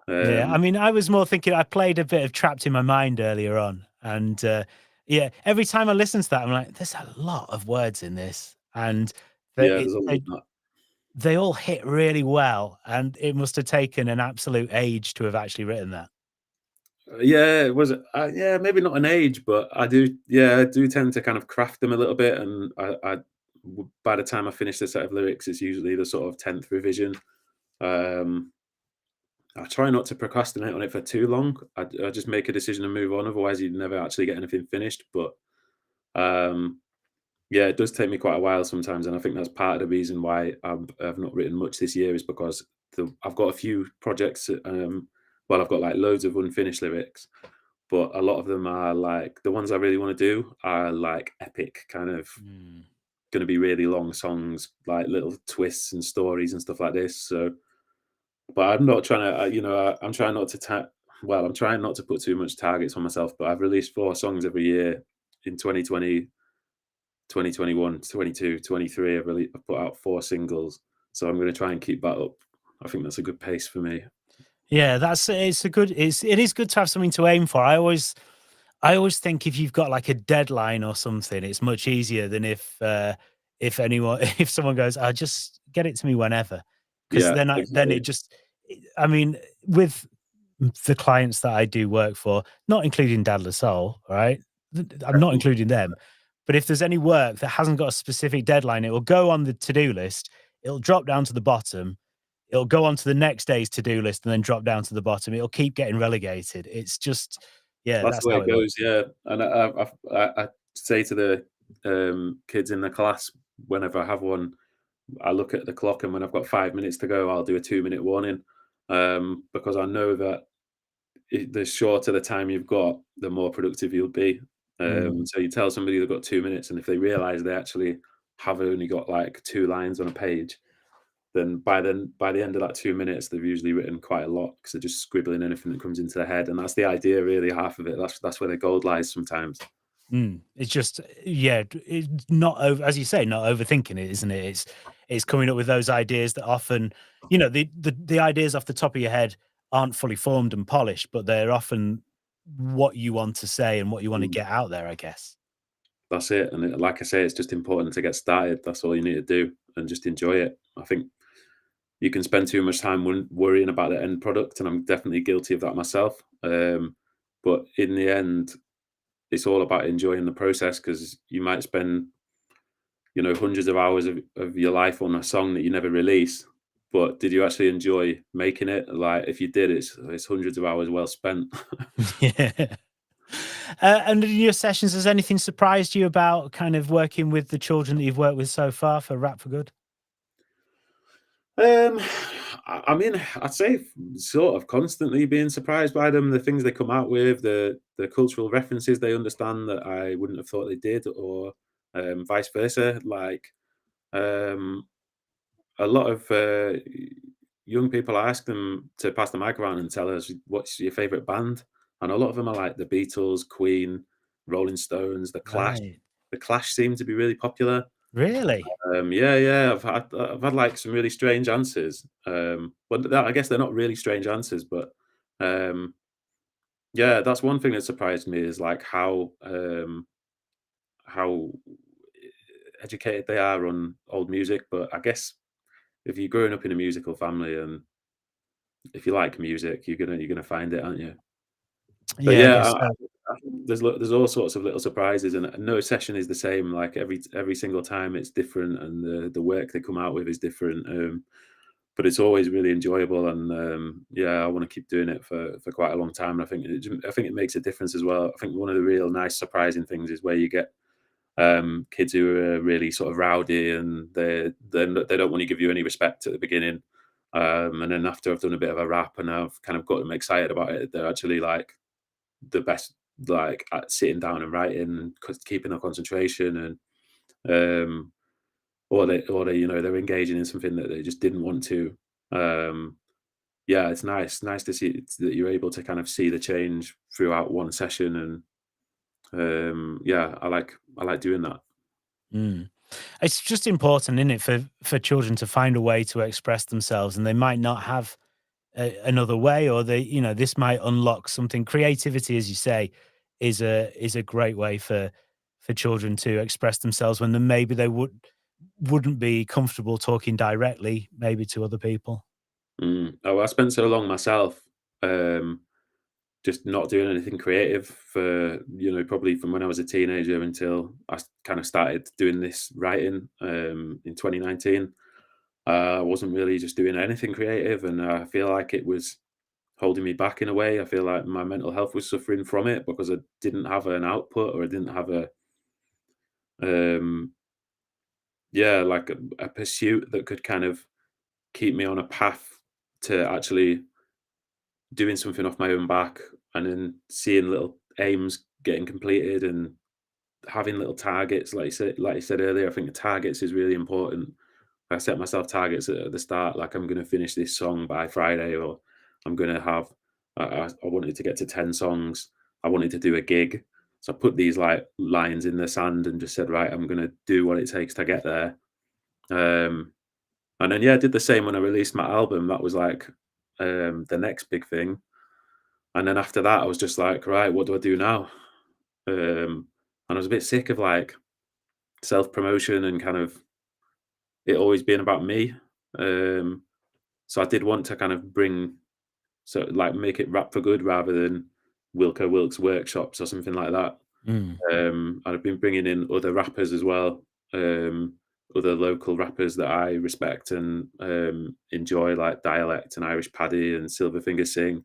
Yeah, I mean, I was more thinking, I played a bit of Trapped in My Mind earlier on. And every time I listen to that, I'm like, there's a lot of words in this. And they all hit really well. And it must have taken an absolute age to have actually written that. It was. Maybe not an age, but I do tend to kind of craft them a little bit. And I by the time I finish the set of lyrics, it's usually the sort of 10th revision. I try not to procrastinate on it for too long. I just make a decision and move on. Otherwise, you'd never actually get anything finished. But it does take me quite a while sometimes, and I think that's part of the reason why I've not written much this year, is because I've got a few projects. I've got like loads of unfinished lyrics, but a lot of them are like, the ones I really want to do are like epic, kind of going to be really long songs, like little twists and stories and stuff like this. So. But I'm not trying to, I'm trying not to I'm trying not to put too much targets on myself, but I've released 4 songs every year in 2020, 2021, 22, 23. I've put out 4 singles. So I'm going to try and keep that up. I think that's a good pace for me. Yeah, it is good to have something to aim for. I always think if you've got like a deadline or something, it's much easier than if someone goes, "I'll just get it to me whenever." Because then it just, I mean, with the clients that I do work for, not including Dad La Soul, right? I'm not including them, But if there's any work that hasn't got a specific deadline, it will go on the to-do list, it'll drop down to the bottom, it'll go on to the next day's to-do list and then drop down to the bottom. It'll keep getting relegated. It's just, yeah, That's that's the way how it it works. goes, yeah. And I say to the kids in the class whenever I have one, I look at the clock, and when I've got 5 minutes to go, I'll do a 2-minute warning, because I know that the shorter the time you've got, the more productive you'll be. So you tell somebody they've got 2 minutes, and if they realise they actually have only got like 2 lines on a page, then by the end of that 2 minutes, they've usually written quite a lot because they're just scribbling anything that comes into their head, and that's the idea, really. Half of it. That's where the gold lies sometimes. It's just, yeah, it's not over, as you say, not overthinking it, isn't it? It's coming up with those ideas that often, the ideas off the top of your head aren't fully formed and polished, but they're often what you want to say and what you want to Mm. get out there, I guess. That's it. And like I say, it's just important to get started. That's all you need to do, and just enjoy it. I think you can spend too much time worrying about the end product, and I'm definitely guilty of that myself. But in the end, it's all about enjoying the process, because you might spend, hundreds of hours of your life on a song that you never release. But did you actually enjoy making it? Like, if you did, it's hundreds of hours well spent. Yeah. And in your sessions, has anything surprised you about kind of working with the children that you've worked with so far for Rap for Good? Um, I mean, I'd say sort of constantly being surprised by them, the things they come out with, the cultural references they understand that I wouldn't have thought they did, or vice versa. Like, um, a lot of young people, I ask them to pass the mic around and tell us what's your favorite band, and a lot of them are like the Beatles, Queen, Rolling Stones, the Clash. Right. The Clash seem to be really popular. Really? Yeah. I've had like some really strange answers. But I guess they're not really strange answers, but um, yeah, that's one thing that surprised me, is like how educated they are on old music. But I guess if you're growing up in a musical family, and if you like music, you're gonna find it, aren't you? But Yeah, I yeah, guess so. there's all sorts of little surprises, and no session is the same. Like, every single time it's different, and the work they come out with is different. But it's always really enjoyable, and yeah, I want to keep doing it for quite a long time. And I think it makes a difference as well. I think one of the real nice surprising things is where you get kids who are really sort of rowdy, and they don't want to give you any respect at the beginning. And then after I've done a bit of a rap and I've kind of got them excited about it, they're actually like the best, like, at sitting down and writing and keeping their concentration, and or they they're engaging in something that they just didn't want to. Um, yeah, it's nice to see that you're able to kind of see the change throughout one session, and yeah, I like doing that. Mm. It's just important, isn't it, for children to find a way to express themselves, and they might not have another way, or this might unlock something. Creativity, as you say, is a great way for children to express themselves when maybe they wouldn't be comfortable talking directly, maybe to other people. Oh, I spent so long myself, um, just not doing anything creative for, probably from when I was a teenager until I kind of started doing this writing in 2019. I wasn't really just doing anything creative, and I feel like it was holding me back in a way. I feel like my mental health was suffering from it because I didn't have an output, or I didn't have um, yeah, like a pursuit that could kind of keep me on a path to actually doing something off my own back, and then seeing little aims getting completed, and having little targets. Like you said earlier, I think the targets is really important. I set myself targets at the start, like, I'm going to finish this song by Friday, or I'm going to have, I wanted to get to 10 songs. I wanted to do a gig. So I put these like lines in the sand and just said, right, I'm going to do what it takes to get there. Um, and then, yeah, I did the same when I released my album. That was like the next big thing. And then after that, I was just like, right, what do I do now? And I was a bit sick of like self promotion and kind of it always being about me. Um, so I did want to kind of make it Rap for Good rather than Wilko Wilkes workshops or something like that. And I've been bringing in other rappers as well, other local rappers that I respect and enjoy, like Dialect and Irish Paddy and Silverfinger Sing,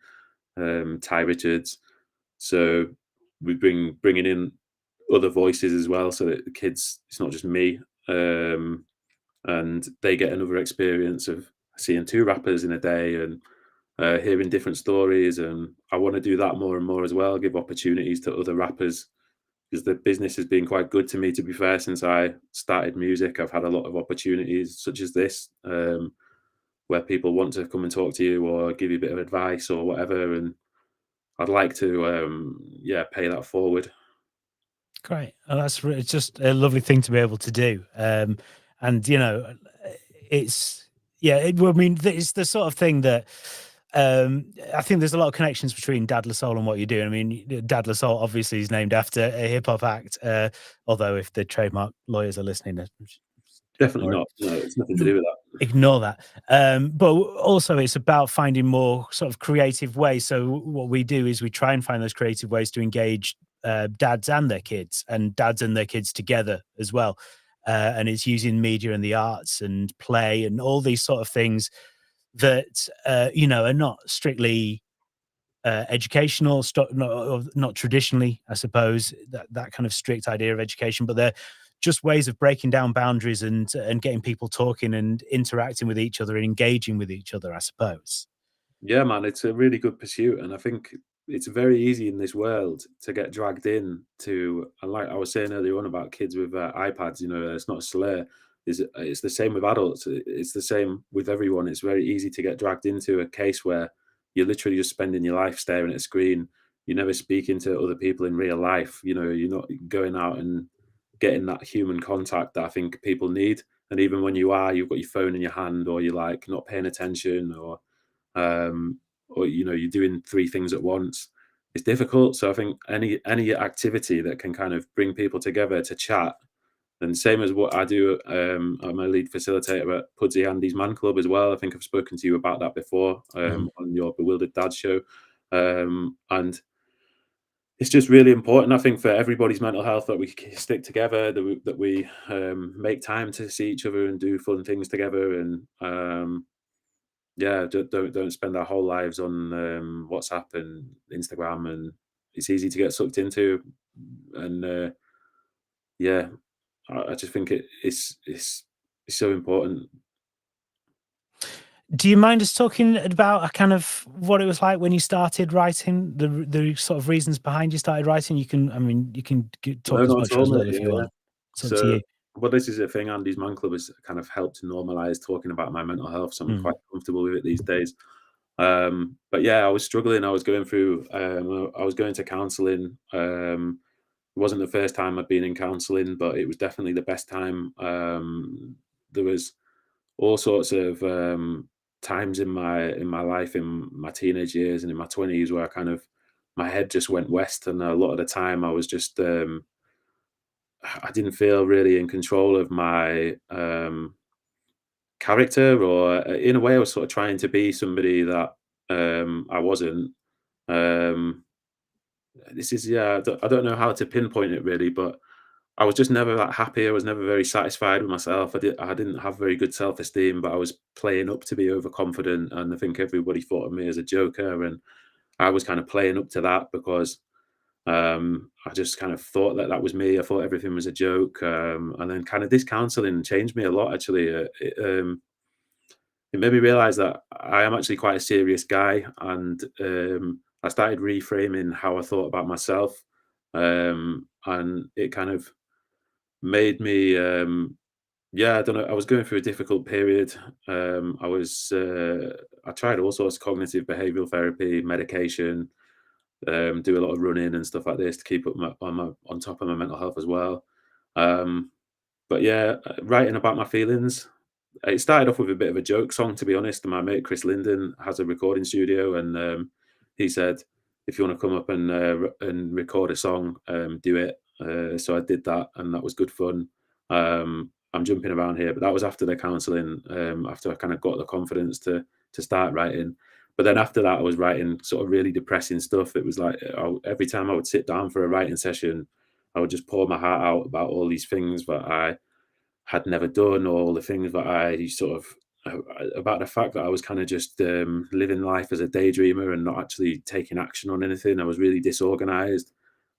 Ty Richards. So we bringing in other voices as well, so that the kids, it's not just me, and they get another experience of seeing two rappers in a day and hearing different stories. And I want to do that more and more as well, give opportunities to other rappers, because the business has been quite good to me, to be fair. Since I started music, I've had a lot of opportunities such as this, where people want to come and talk to you or give you a bit of advice or whatever. And I'd like to, pay that forward. Great. Oh, it's just a lovely thing to be able to do. And it's it's the sort of thing that I think there's a lot of connections between Dad La Soul and what you do. I mean, Dad La Soul obviously is named after a hip hop act, although if the trademark lawyers are listening, Definitely not. No, it's nothing to do with that. ignore that. But also it's about finding more sort of creative ways. So what we do is we try and find those creative ways to engage dads and their kids, and dads and their kids together as well. And it's using media and the arts and play and all these sort of things that are not strictly educational, not traditionally, I suppose, that kind of strict idea of education, but they're just ways of breaking down boundaries and getting people talking and interacting with each other and engaging with each other, I suppose. Yeah, man, it's a really good pursuit, and I think it's very easy in this world to get dragged in to, and like I was saying earlier on about kids with iPads, it's not a slur. It's the same with adults. It's the same with everyone. It's very easy to get dragged into a case where you're literally just spending your life staring at a screen. You're never speaking to other people in real life. You're not going out and getting that human contact that I think people need. And even when you are, you've got your phone in your hand, or you're like not paying attention, or you're doing three things at once. It's difficult. So I think any activity that can kind of bring people together to chat, and same as what I do, I'm a lead facilitator at Pudsey Andy's Man Club as well. I think I've spoken to you about that before on your Bewildered Dad show, and it's just really important, I think, for everybody's mental health that we stick together, that we make time to see each other and do fun things together, and don't spend our whole lives on WhatsApp and Instagram, and it's easy to get sucked into. And I just think it's so important. Do you mind us talking about a kind of what it was like when you started writing, the sort of reasons behind you started writing? You can talk as much as well if you want. It's up to you. Well, this is a thing. Andy's Man Club has kind of helped normalize talking about my mental health, so I'm quite comfortable with it these days. But yeah, I was struggling. I was going through. I was going to counselling. It wasn't the first time I'd been in counselling, but it was definitely the best time. There was all sorts of times in my life, in my teenage years and in my 20s, where I kind of, my head just went west, and a lot of the time I was just I didn't feel really in control of my character, or in a way I was sort of trying to be somebody that I wasn't. This is, I don't know how to pinpoint it really, but I was just never that happy. I was never very satisfied with myself. I didn't have very good self-esteem, but I was playing up to be overconfident, and I think everybody thought of me as a joker, and I was kind of playing up to that because I just kind of thought that was me. I thought everything was a joke, and then kind of this counselling changed me a lot. Actually, it made me realize that I am actually quite a serious guy, and I started reframing how I thought about myself, and it kind of made me, I don't know. I was going through a difficult period. I tried all sorts of cognitive behavioral therapy, medication, do a lot of running and stuff like this to keep up on top of my mental health as well. But yeah, writing about my feelings. It started off with a bit of a joke song, to be honest. My mate Chris Linden has a recording studio, and he said, "If you want to come up and record a song, do it." So I did that, and that was good fun. I'm jumping around here, but that was after the counselling, after I kind of got the confidence to start writing. But then after that, I was writing sort of really depressing stuff. It was like every time I would sit down for a writing session, I would just pour my heart out about all these things that I had never done, or all the things that I sort of about the fact that I was kind of just living life as a daydreamer and not actually taking action on anything. I was really disorganized.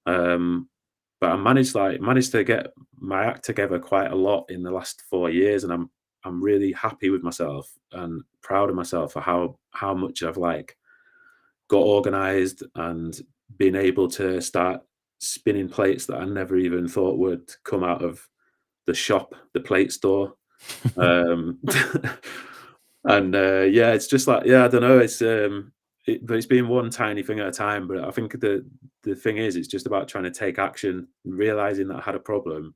But I managed to get my act together quite a lot in the last 4 years, and I'm really happy with myself and proud of myself for how much I've like got organized and been able to start spinning plates that I never even thought would come out of the shop, the plate store. Um, and yeah, it's just like, yeah, I don't know. But it's been one tiny thing at a time. But I think the thing is, it's just about trying to take action, realizing that I had a problem,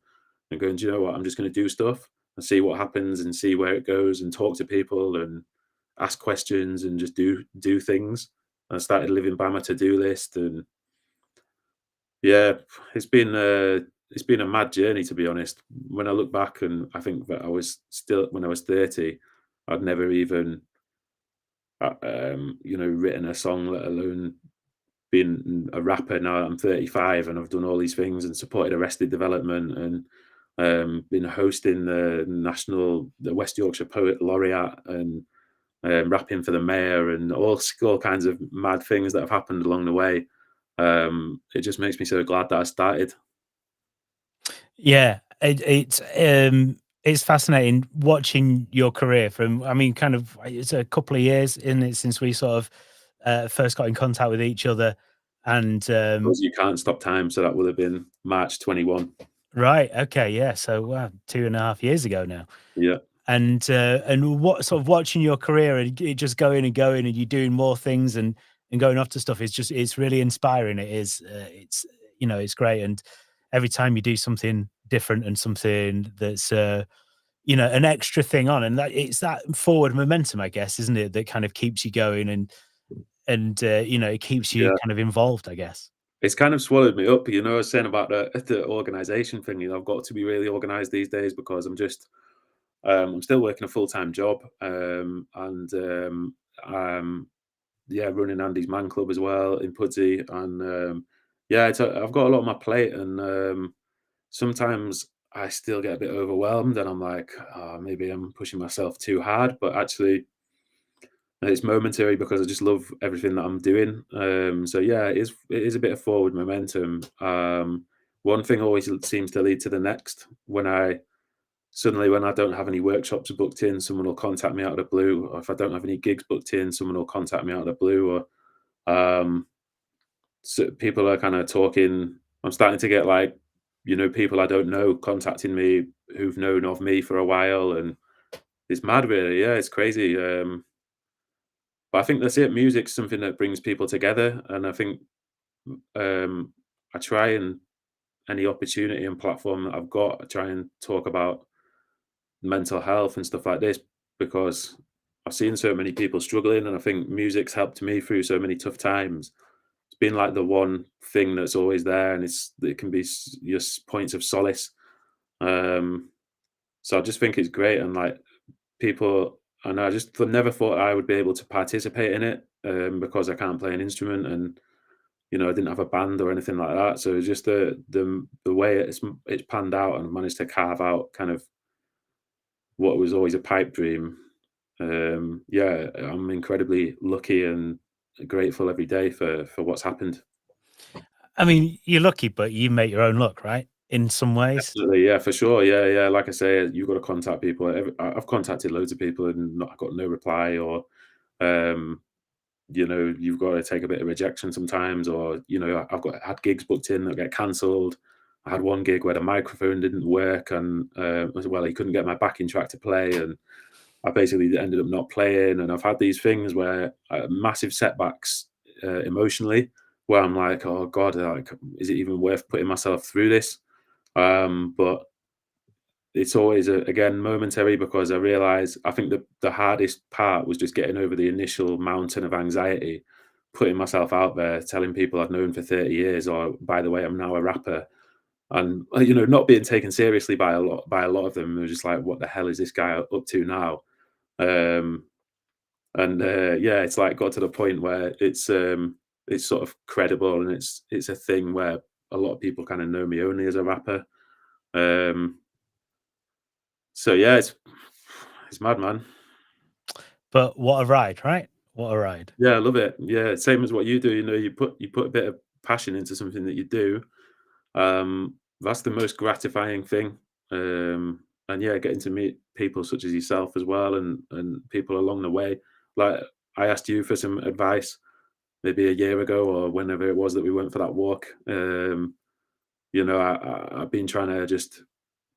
and going, do you know what? I'm just going to do stuff and see what happens and see where it goes, and talk to people and ask questions and just do things. I started living by my to-do list, and yeah, it's been a mad journey, to be honest. When I look back, and I think that when I was 30, I'd never even written a song, let alone been a rapper. Now I'm 35 and I've done all these things and supported Arrested Development, and been hosting the West Yorkshire Poet Laureate, and rapping for the mayor, and all kinds of mad things that have happened along the way. It just makes me so glad that I started. Yeah, it's fascinating watching your career from. I mean, kind of, it's a couple of years in it since we sort of first got in contact with each other, and Because you can't stop time, so that would have been March 21. right, okay, yeah, so 2.5 years ago now. Yeah. And what sort of watching your career and it just going and going, and you're doing more things and going off to stuff, it's really inspiring. It is, it's, it's great. And every time you do something different and something that's an extra thing on, and that it's that forward momentum, I guess, isn't it, that kind of keeps you going, and it keeps you Yeah. kind of involved, I guess. It's kind of swallowed me up, I was saying about the organization thing. I've got to be really organized these days because I'm still working a full-time job, yeah, running Andy's Man Club as well in Pudsey, and yeah, I've got a lot on my plate, and sometimes I still get a bit overwhelmed, and I'm like, oh, maybe I'm pushing myself too hard, but actually it's momentary because I just love everything that I'm doing. So yeah, it is a bit of forward momentum. One thing always seems to lead to the next. When I don't have any workshops booked in, someone will contact me out of the blue. Or if I don't have any gigs booked in, someone will contact me out of the blue. Or so people are kind of talking. I'm starting to get like, people I don't know contacting me who've known of me for a while, and it's mad, really. Yeah, it's crazy. But I think that's it. Music's something that brings people together, and I think I try, and any opportunity and platform that I've got, I try and talk about mental health and stuff like this, because I've seen so many people struggling, and I think music's helped me through so many tough times. It's been like the one thing that's always there, and it can be just points of solace. So I just think it's great, and like people, and I just never thought I would be able to participate in it, because I can't play an instrument, and I didn't have a band or anything like that. So it's just the way it's panned out, and managed to carve out kind of what was always a pipe dream. Yeah, I'm incredibly lucky and grateful every day for what's happened. I mean, you're lucky, but you make your own luck, right? In some ways. Absolutely, yeah, for sure. Yeah. Like I say, you've got to contact people. I've contacted loads of people and got no reply, or you've got to take a bit of rejection sometimes, or I've had gigs booked in that get cancelled. I had one gig where the microphone didn't work, and he couldn't get my backing track to play, and I basically ended up not playing. And I've had these things where massive setbacks emotionally, where I'm like, oh God, like, is it even worth putting myself through this? But it's always again momentary, because I think the hardest part was just getting over the initial mountain of anxiety, putting myself out there, telling people I've known for 30 years, or by the way, I'm now a rapper, and not being taken seriously by a lot of them. It was just like, what the hell is this guy up to now? Yeah, it's like got to the point where it's sort of credible, and it's a thing where a lot of people kind of know me only as a rapper. So yeah, it's mad, man. But what a ride, right? What a ride. Yeah, I love it. Yeah, same as what you do. You know, you put a bit of passion into something that you do. That's the most gratifying thing. And yeah, getting to meet people such as yourself as well, and people along the way. Like I asked you for some advice maybe a year ago or whenever it was that we went for that walk. You know, I've been trying to just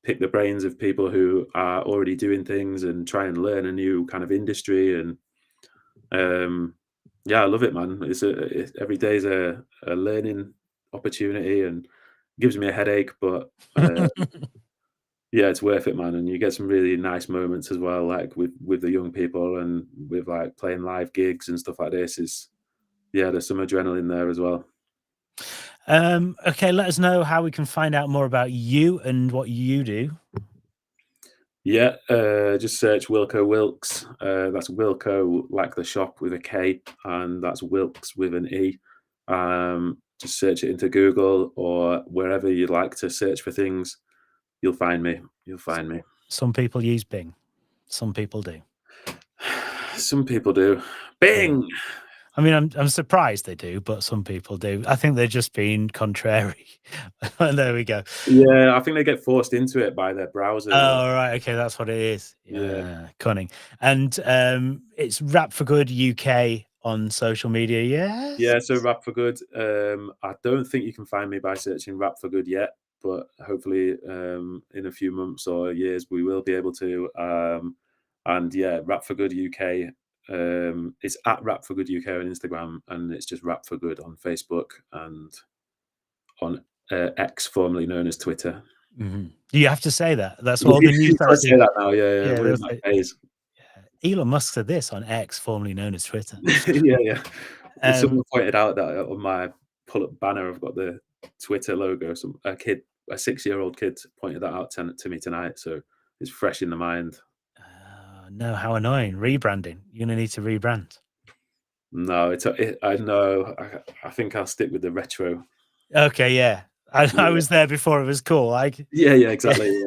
pick the brains of people who are already doing things and try and learn a new kind of industry. And yeah, I love it, man. Every day is a learning opportunity and gives me a headache, but yeah, it's worth it, man. And you get some really nice moments as well, like with the young people and with like playing live gigs and stuff like this. There's some adrenaline there as well. Okay, let us know how we can find out more about you and what you do. Yeah, just search Wilko Wilkes. That's Wilko like the shop with a K, and that's Wilkes with an E. Just search it into Google or wherever you'd like to search for things. You'll find me. Some people use Bing. Some people do. Some people do. Bing! I mean, I'm surprised they do, but some people do. I think they're just being contrary. There we go. Yeah, I think they get forced into it by their browser. Oh, right. Okay, that's what it is. Yeah. Cunning. And it's Rap for Good UK on social media, yes? Yeah, so Rap for Good. I don't think you can find me by searching Rap for Good yet, but hopefully in a few months or years we will be able to. And yeah, Rap for Good UK. It's at Rap for Good UK on Instagram, and it's just Rap for Good on Facebook and on X, formerly known as Twitter. Mm-hmm. You have to say that. That's all the news. I say that now. Yeah. We're in that phase. Elon Musk said this on X, formerly known as Twitter. Yeah. Someone pointed out that on my pull-up banner, I've got the Twitter logo. A 6-year-old kid pointed that out to me tonight, so it's fresh in the mind. No, how annoying. Rebranding. You're going to need to rebrand. No, I know. I think I'll stick with the retro. Okay, yeah. I was there before it was cool. Yeah, exactly.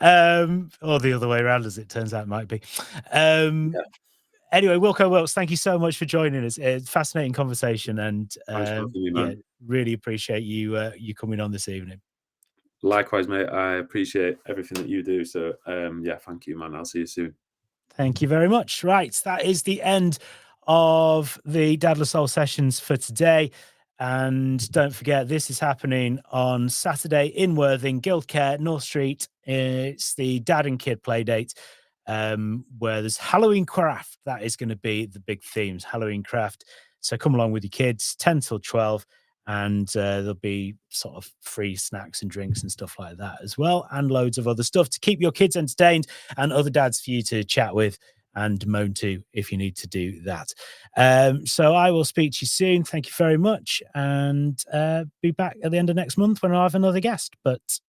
Yeah. Or the other way around, as it turns out, might be. Anyway, Wilko Wilkes, thank you so much for joining us. It's a fascinating conversation, and really appreciate you coming on this evening. Likewise, mate. I appreciate everything that you do. So, yeah, thank you, man. I'll see you soon. Thank you very much. Right, that is the end of the Dad Soul sessions for today. And don't forget, this is happening on Saturday in Worthing, Guildcare, North Street. It's the Dad and Kid play date, where there's Halloween craft. That is going to be the big themes, Halloween craft. So come along with your kids, 10 till 12. And there'll be sort of free snacks and drinks and stuff like that as well, and loads of other stuff to keep your kids entertained and other dads for you to chat with and moan to if you need to do that. So I will speak to you soon. Thank you very much, and be back at the end of next month when I have another guest. But